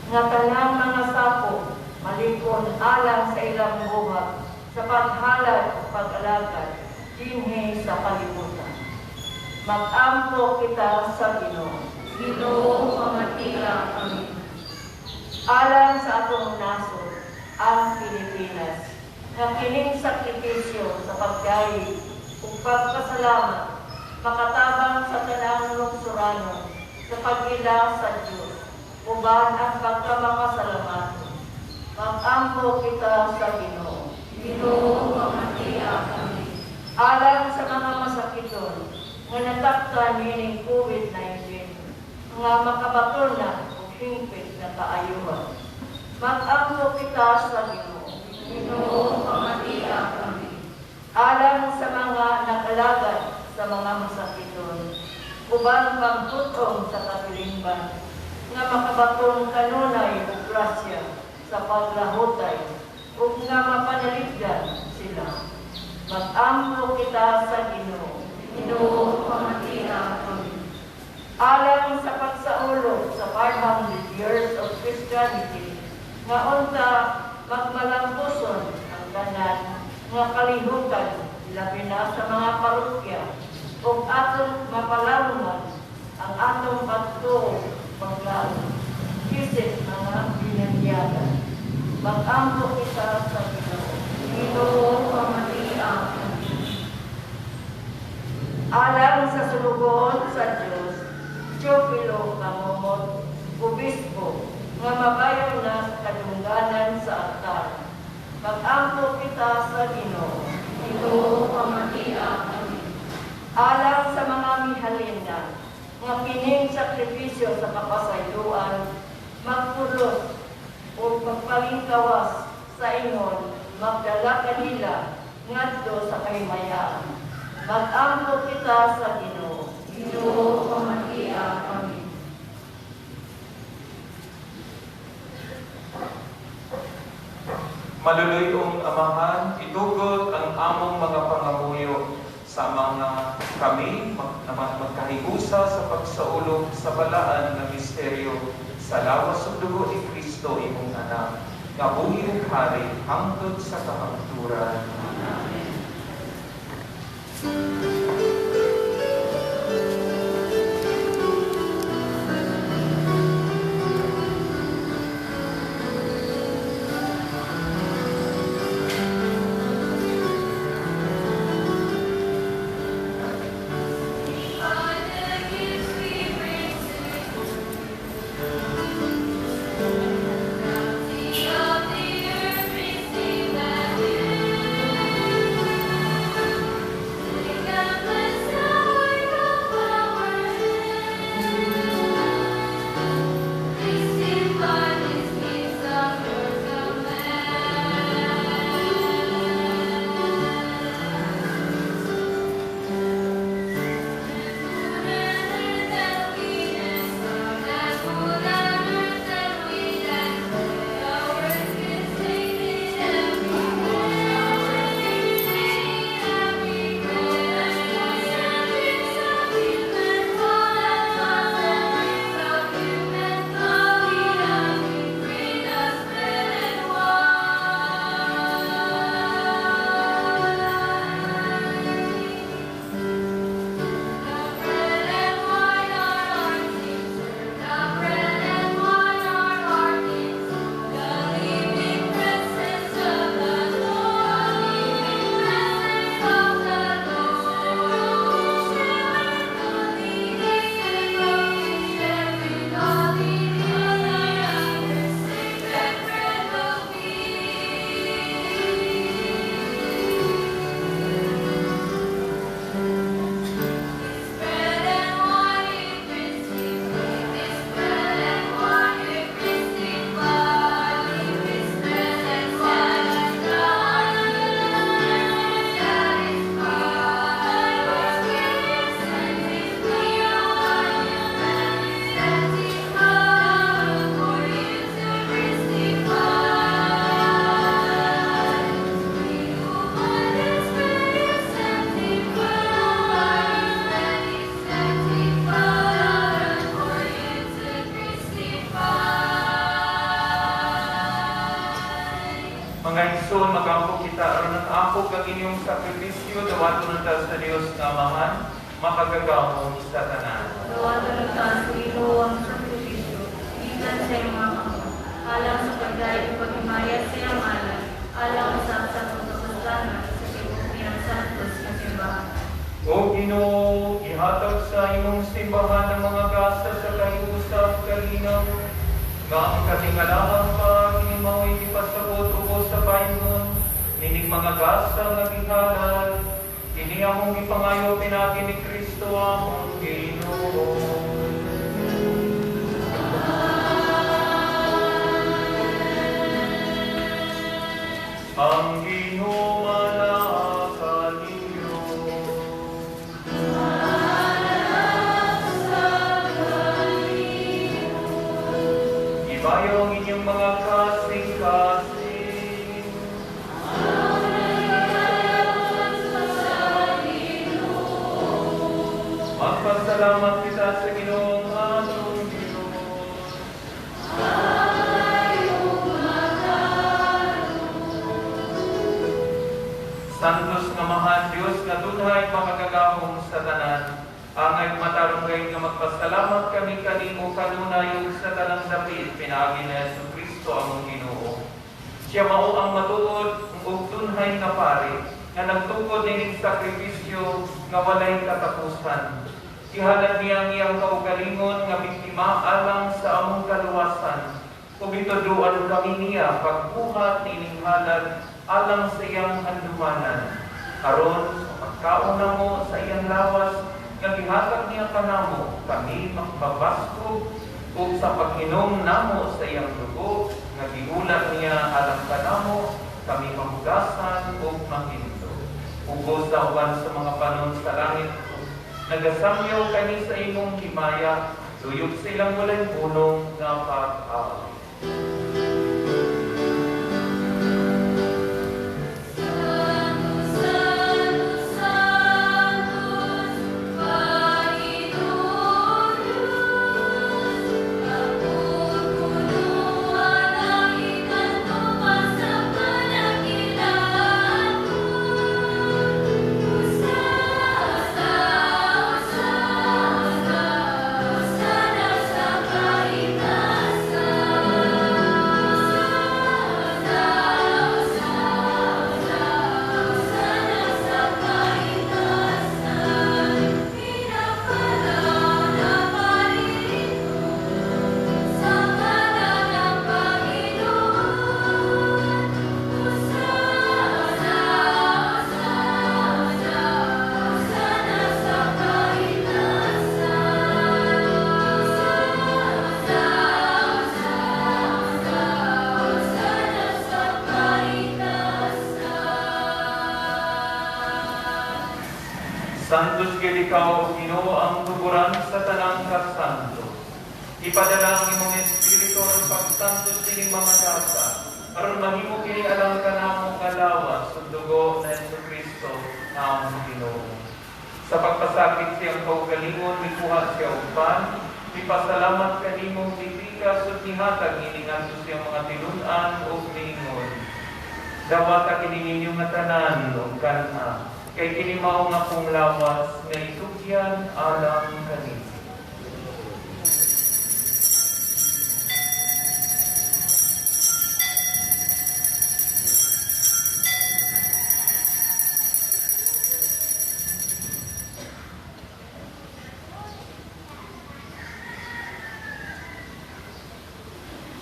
nga tanang mga sapo, malikon alang sa ilang buhat, sa paghalad o pag-alagad, dinhi sa kalibutan. Mag-ampo kita sa Ginoo. Ginoo, pamatia kami. Alang sa atong nasod, ang Pilipinas, nga kining sakripisyo sa pagdayeg ug pagpasalamat, makatabang sa tanang lungsurano, sa pag-ila sa Diyos, uban ang pagkamakasalamat. Mag-ampo kita sa Ginoo. Ginoo, pamatia kami. Alang sa mga masakiton, nga nataktan nining COVID-19, nga makabaton na o hingpit na kaayuhan. Mag-ampo kita sa Ginoo. Ginoo, pamatia kami. Alang sa mga nakalagad sa mga masakiton, uban pagtutong sa katilingban, nga makabaton kanunay o grasya sa paglahutay, ug nga mapanaligdan sila. Mag-ampo kita sa Ginoo. Ginoo, pamatia kami. Alang sa pagsaulog sa 500 years of Christianity, nga unta magmalampuson ang tanan nga kalihukan, labi na sa mga parokya, ug atong mapalawman ang atong pagtuo paglaon. Kisip mga binanyagan. Mag-ampo kita sa Ginoo. Ginoo, pamatia kami. Alang sa sulugon sa Diyos, Teofilo Kamomot, Obispo, nga mabayaw na sa kadungganan sa altar. Mag-ampo kita sa Ginoo. Ginoo, pamatia kami. Alang sa mga mihalina, nga kining sakripisyo sa kapasayloan, magpulos o pagpalingkawas sa ingon, magdala kanila ngadto sa kahimayaan. Mag-ampo kita sa Ginoo. Ginoo, pamatia kami. Maluluyong Amahan, itugot ang among mga pangamuyo sa mga kami magkahiusa sa pagsaulog sa balaan na misteryo sa lawas ug dugo ni Kristo imong anak, nga buhi ug hari hangtod sa kahangturan. Amen. Receive that igsoon magampo kita aron nag-ampo kag inyong sakripisyo dawaton ta sa Dios nga Amahan makagagahom sa tanan. Dawaton ta sa ilo ang sakripisyo, gikan sa iyong mga kamot, alang sa pagdayeg paghimayat sa iyong ngalan, alang sa pagkakasalan sa tibok niyang santos nga simbahan. O Ginoo, ihatag sa imong simbahan ang mga gasa sa kayusap kalinaw nga ang katingalahan pa inimaway ipasabot ubos sa paingon nining mga gasa nga gihalal kini among ipangayo pinagi ni Kristo among Ginoo. Ang Ginoo malaka ninyo. Ibayo ang inyong mga kasing-kasing. Magpasalamat kita sa Ginoong atong Diyos. Santos nga mahal Diyos nga dunhay makagagahom sa tanan. Angay matarong kayo nga magpasalamat kami kanimo kanunay sa tanang dapit pinaagi ni Jesucristo among Ginoo. Siya mao ang matuod ug dunhay nga pari nga nagtukod ning sakripisyo nga walay katapusan. Ihalad niya ang iyang kaugalingon nga biktima alang sa among kaluwasan. Ug ituduan kami niya pagbuhat nining halad alang sa iyang handumanan. Karon sa pagkauna mo sa iyang lawas nga gihatag niya kanamo kami magbabaskog ug sa pag-inom namo sa iyang dugo nga giulat niya alang kanamo kami mahugasan ug mahinto. Ubos sa uban sa mga panon sa langit nagasamyaw kami sa imong himaya tuyok sa ilang walay punong nga pag-awi. Santos gid ikaw, Ginoo, ang tuguran sa tanang kasanto. Ipadala ang imong espiritu ang pagsantos kining mga kasa, aron mahimo kini alang kanamo kalawas ug dugo na Jesucristo nga among Ginoo. Sa pagpasakit siyang kaugalingon, mikuha siya uban, ipasalamat kanimong titikas ug nihatag ini ngadto siyang mga tinun-an ug niingon. Dawata kini ninyong nga tanan ug kana kay kini mao nga kong lawas nga itugyan alang kanimo.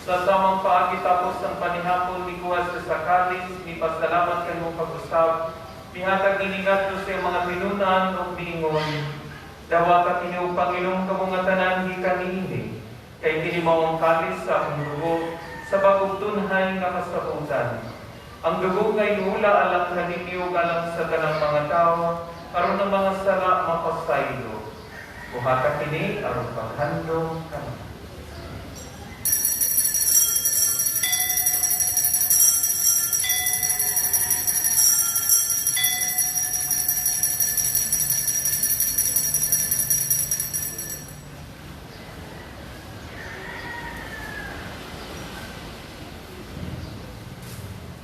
Sa samang paagi tapos ang panihapon ni kuha sa sakalis, ni pasalamat kanimo pag-usab. Mihatag iningat do sa mga tinunan o bingon. Dawa ka kini o Panginoon ka mga tanan di kanini. Kay kini mao ang kalis sa akong dugo sa bagong tunhay nga kasabutan. Ang dugo nga iula alang kaninyo alang sa tanang mga tao aron ang mga sala mapasaylo. Buhata kini aron paghandom kami.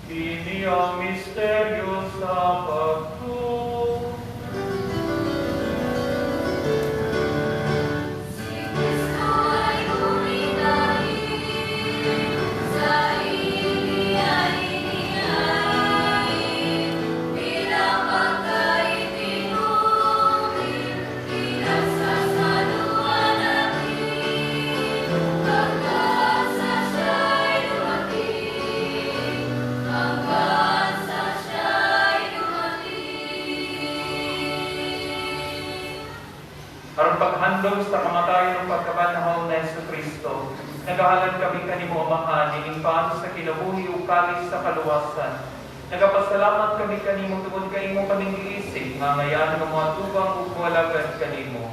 Kini ang misteryo sa pagtuo. Si Kristo ay umilahin, sa ili ay inihain, bilang pagkaitinumin, pinagsasaluhan natin, hanggang sa siya'y dumating, hanggang sa siya'y dumating. Aron paghandog sa kamatayon ng pagkabanhaw na Jesucristo, nagahalad kami kanimo Amahan, ining paano sa kinabuhi ug kalis sa kaluwasan. Nagapasalamat kami kanimo tungod kay imo kaming giisig nga ngayan nga mga tubang ug walagad kanimo.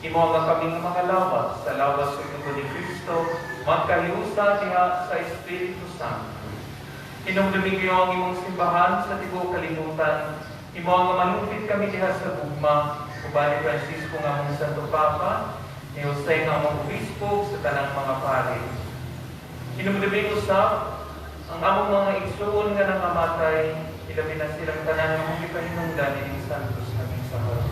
Imo nga kaming mga lawas sa lawas sa dugo ni Kristo, magkahiusa diha sa Espiritu Santo. Hinumdumigyo ang imong simbahan sa tibuok kalibutan. Imo nga manupit kami diha sa gugma, uban ni Francisco nga mong Santo Papa, ni Jose nga mong obispo sa tanang mga pari. Hinumdumigyo sa ang among mga igsuon nga nangamatay, ilabi na silang tanan nga mong ipahinungdan ining santos naming sa harap.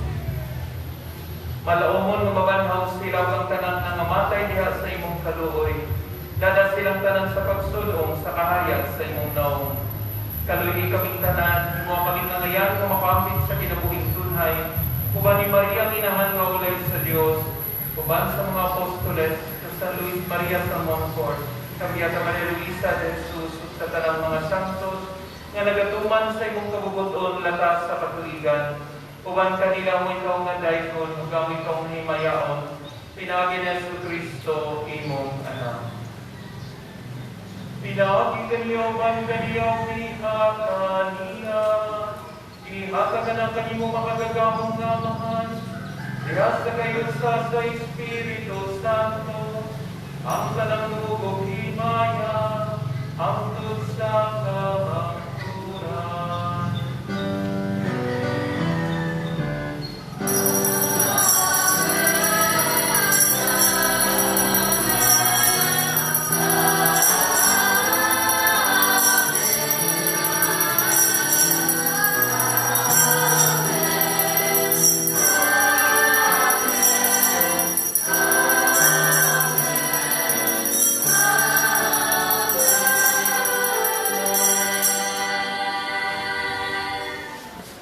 Malaumon nga mabanhaw sila ang tanan nga namatay diha sa imong kaluoy. Dada silang tanan sa pagsulong sa kahayag sa imong naong. Kaluoy kaming tanan, mo kaming nangayan nga mapamit sa kinabuhing tunhay. Uban ni Maria inahan nga ulay sa Dios, uban sa mga apostoles, sa San Luis Maria sa Montfort, Maria Maria Luisa de Jesus, sa tanang mga santos, nga nagatuman sa imong kabubuton latas sa katuigan, uban kanila mo ikaw nga daykon, ug ikaw nga himayaon, pinagi ni Jesucristo imong anak. Pinagi kaniyo man kaniyong ihakaniya, ihaka ka na kanimo makagagamong nga Amahan, diha sa kayo sa Espiritu Santo, ang tanang lugog himaya, hangtod sa kahangturan.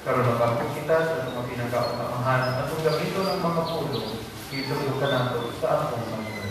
Karon magpapos kita sa mga pinagkaunamahan at kung gamito ng mga pulong, itulog ka nato sa akong Panginoon.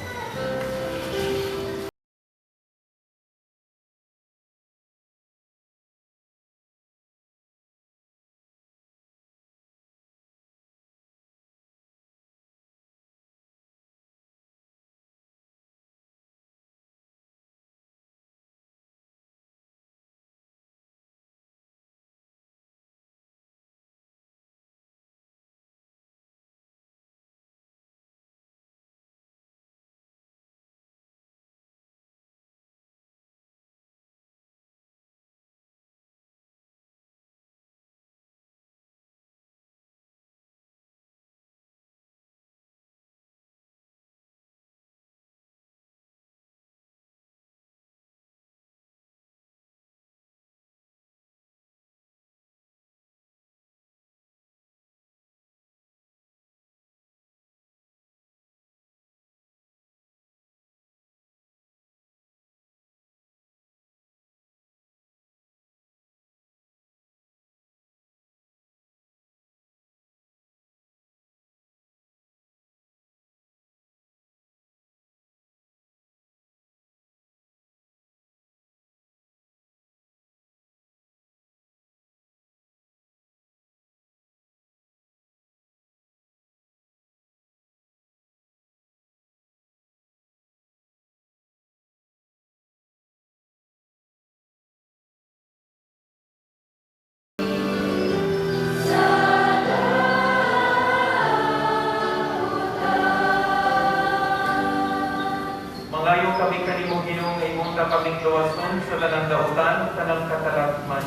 Mangayo kami kanimo Ginoo nga imong kaming luwason sa lanang dautan kanang katalagman.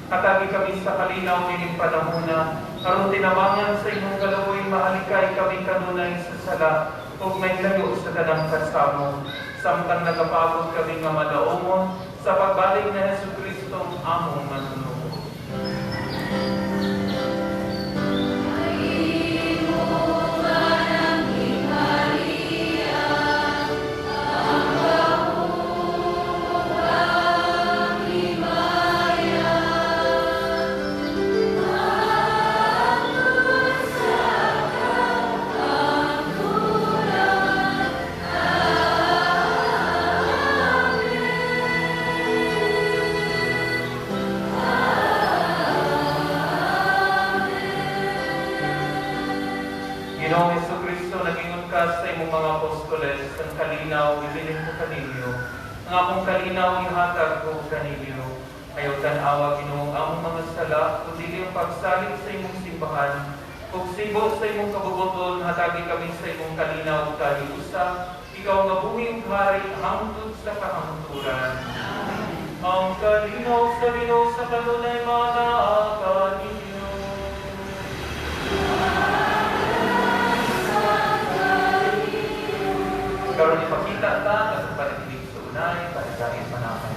Katagi kami sa kalinaw nining panahona, aron tinamangan sa imong galawoy maalikay kami kanunay sa sala, ug may layo sa tanang kasamo, samtang nagapagod kami nga madaomon sa pagbalik na Jesucristo among manunubos. Ginoong Jesucristo, nagingon ka sa imong mga apostoles, ang kalinaw ibilin ko kaninyo, ang akong kalinaw ihatag ko kaninyo. Ayaw tanawa, Ginoong among mga sala, kundi ang pagsalig sa imong simbahan, ug sibo sa imong kabubuton, hatagi kami sa imong kalinaw kaliusa, ikaw nga buhi ug hari hangtod sa kahangturan. Ang kalinaw sa Ginoo sa kanunay mga kaninyo. Karon ipakita ta sa panitig sa unay, panagayat manapan.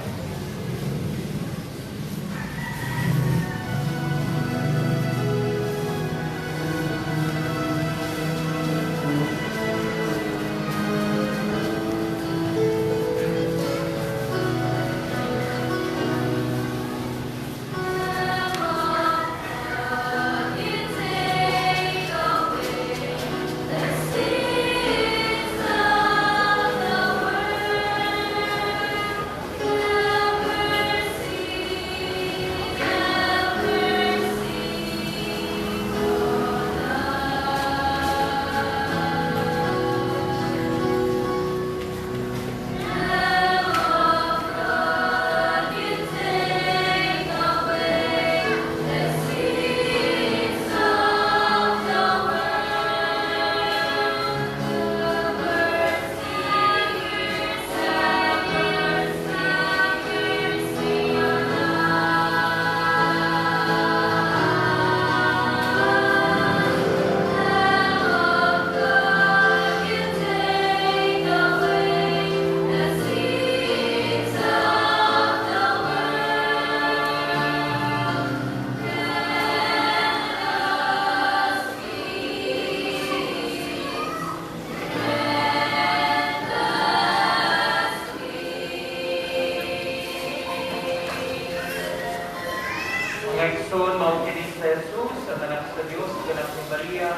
Ngayon, maukinig sa Jesus, sa anak sa Diyos, sa anak ni Maria,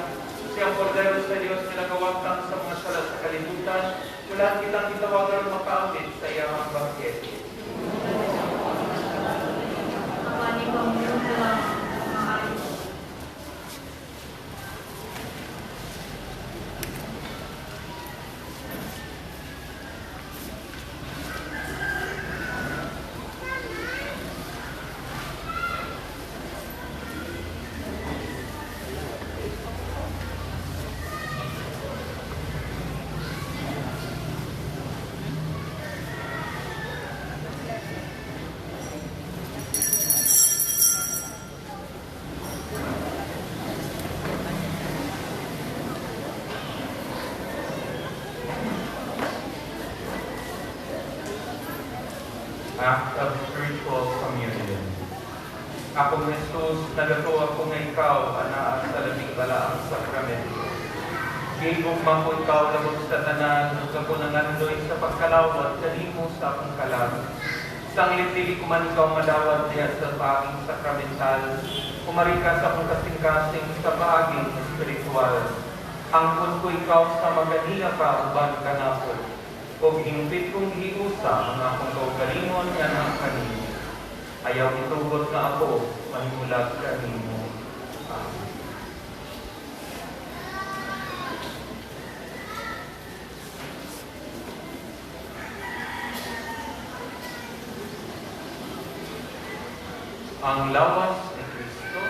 siyang Kordero sa Diyos, nilagawagtang sa mga sala sa kalibutan, wala kitang itawagan makaamit sa iyang bangkete. Kapani kong mula, maalis. Act of spiritual communion. Akong Jesus, nagato ako nga ikaw, anaa sa labing balaang sakramento. Gigong mako ikaw labot sa tanan, ug ako nangandoy sa pagkalawat, kanimo sa akong kalag. Sanglit dili ko man ikaw madawat diha sa paging sakramental, kumarika sa akong kasing-kasing sa paging espiritual. Angkon ko ikaw sa maganiya pa, uban ka na ko. Kung impit kong hiusa ang akong kaugalingon nga ng kanino. Ayaw itugot na ako, manimulag kanino. Amen. Ang lawas ni Kristo.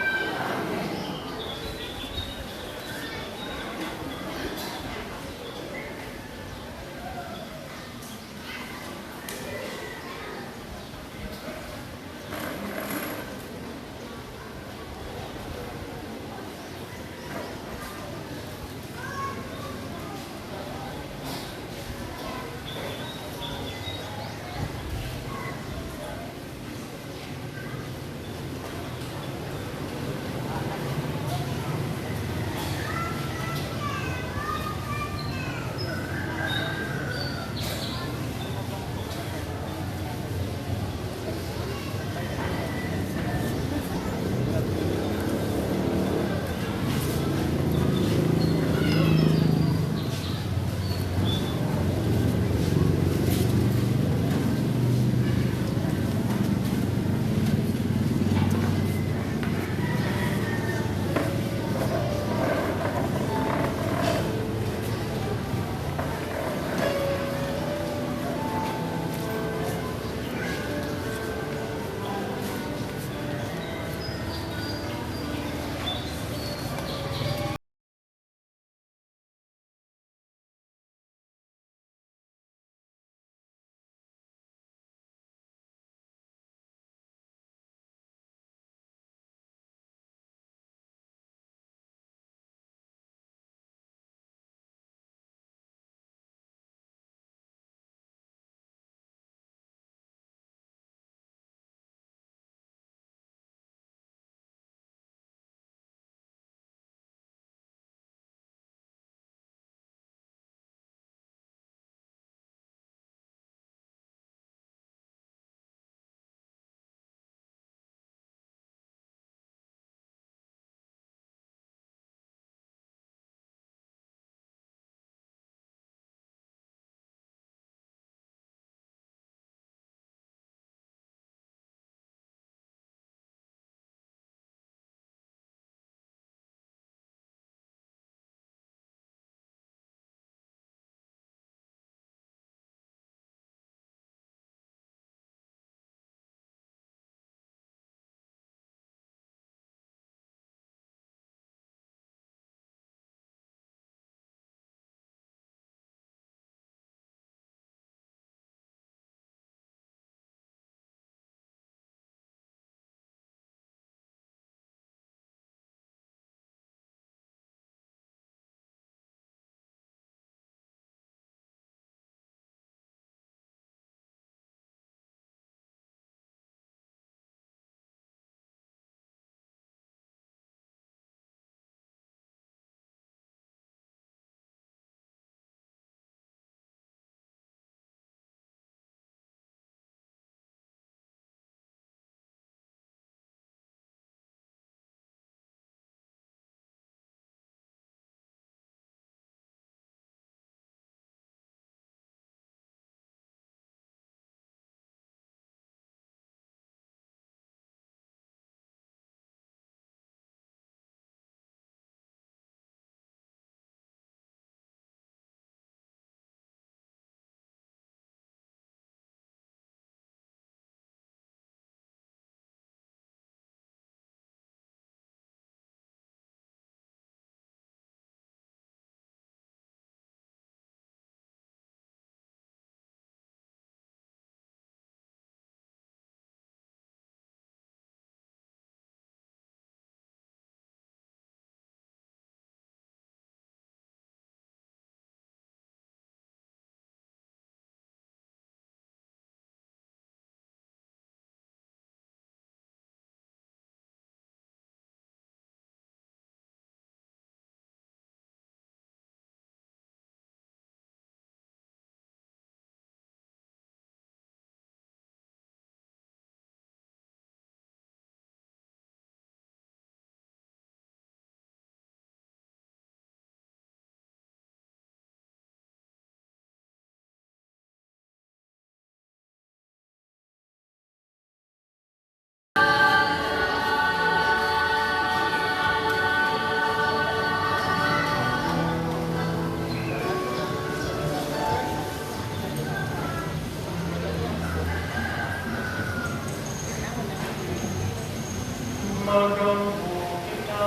magambutin na.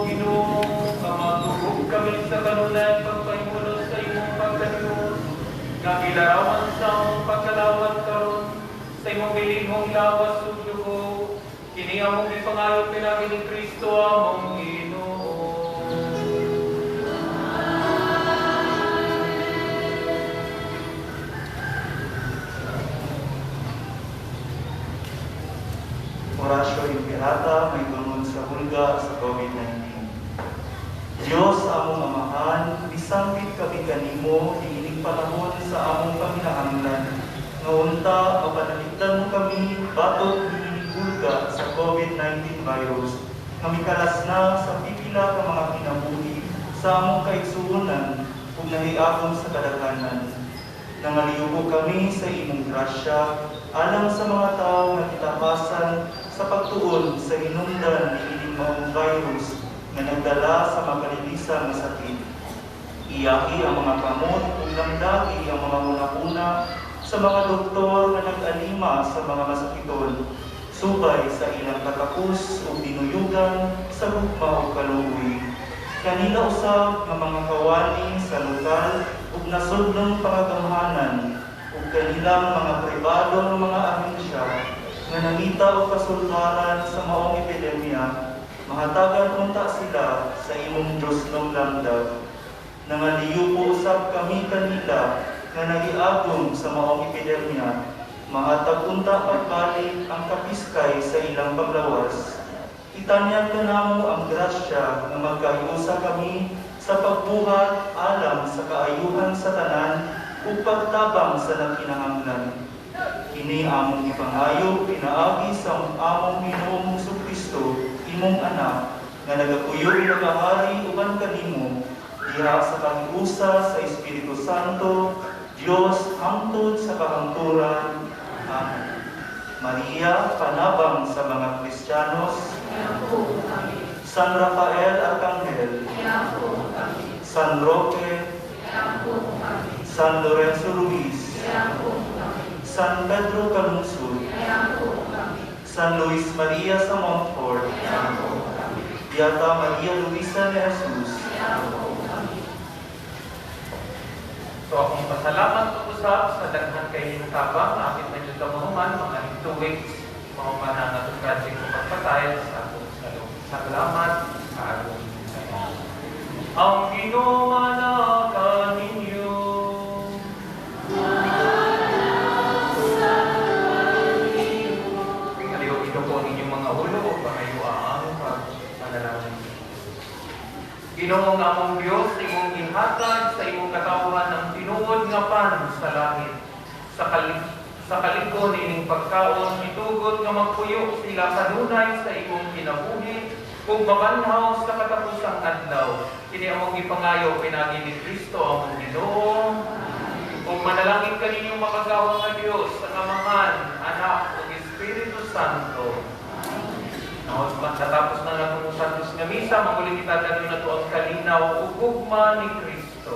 Ginoo, kamatubog kami sa kanunay pagpahimulos sa imong pagkalimus, nga gilarawan sa among pagkalawat karon sa imong bilihong lawas ug dugo, kini among ipangayo pinagi ni Kristo among Ginoo. Orasyo Impirata may tungod sa hulga sa COVID-19. Diyos among amahan, bisangkit kami kanimo diining panahon sa among panginahanglan. Nga unta mapanaligdan mo kami batok diining hulga sa COVID-19 virus. Kami kalas na sa pipila ka mga kinabuhi sa among kaigsuonan ug nahiagom sa kadaghanan. Nangaliubo kami sa imong grasya alang sa mga tao nga kitapasan sa pagtuon sa hinungdan ni ining maong virus nga nagdala sa makalilisang sakit. Iyaki ang mga kamot ug langdagi ang mga una-una sa mga doktor nga nag-alima sa mga masakiton, subay sa ilang katapos ug dinuyugan sa hugma ug kaluoy. Kanila usab nga mga kawani sa lokal ug nasudnong pangagamhanan ug kanilang mga pribadong mga ahensya nga nangita o kasultaran sa maong epidemya, mahatagan unta sila sa imong Diyos ng langdag. Nangaliupo usab kami kanila nga nagiagom sa maong epidemya, mahatag unta pagbalik ang kapiskay sa ilang paglawas. Itanyag ka namo ang grasya nga magkayusa kami sa pagbuhat alang sa kaayuhan sa tanan ug pagtabang sa nagkinahanglan. Kini among ipangayo pinaagi sa among Ginoong Kristo, imong anak, nga nagakuyog nagahari uban kanimo, diha sa kahiusa sa Espiritu Santo, Dios hangtod sa kahangturan. Amen. Maria, panabang sa mga Kristiyanos, San Rafael Arcangel, San Roque, San Lorenzo Ruiz, San Pedro Calungsod, San Luis Maria sa Montfort, Beata Maria Luisa de Jesus. So akong pasalamat po usap sa daghan kay tabang akit medyo tamahuman mga 2 weeks mga manangat ng project ng pagpatay sa atong salamat sa atong ang Ginoo manaka ninyo. Aliw ito po ninyong mga ulo o pangayo ang pagpanalangin. Ginoong among Diyos, imong ginhatag sa imong katawhan ng tinuod nga pan sa langit. Sa kaliko nining pagkaon, itugod nga magpuyo sila kanunay sa imong kinabuhi, kung mabanhaw sa katapusang adlaw. Kini among ipangayo pinagi ni Kristo among Ginoo. Kung manalangin kaninyong makagawang nga Diyos sa Amahan, Anak ug Espiritu Santo. Natapos na natong Santos nga misa, maguli kita gano'n na ito ang kalinaw ug ugma ni Kristo.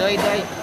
Doy.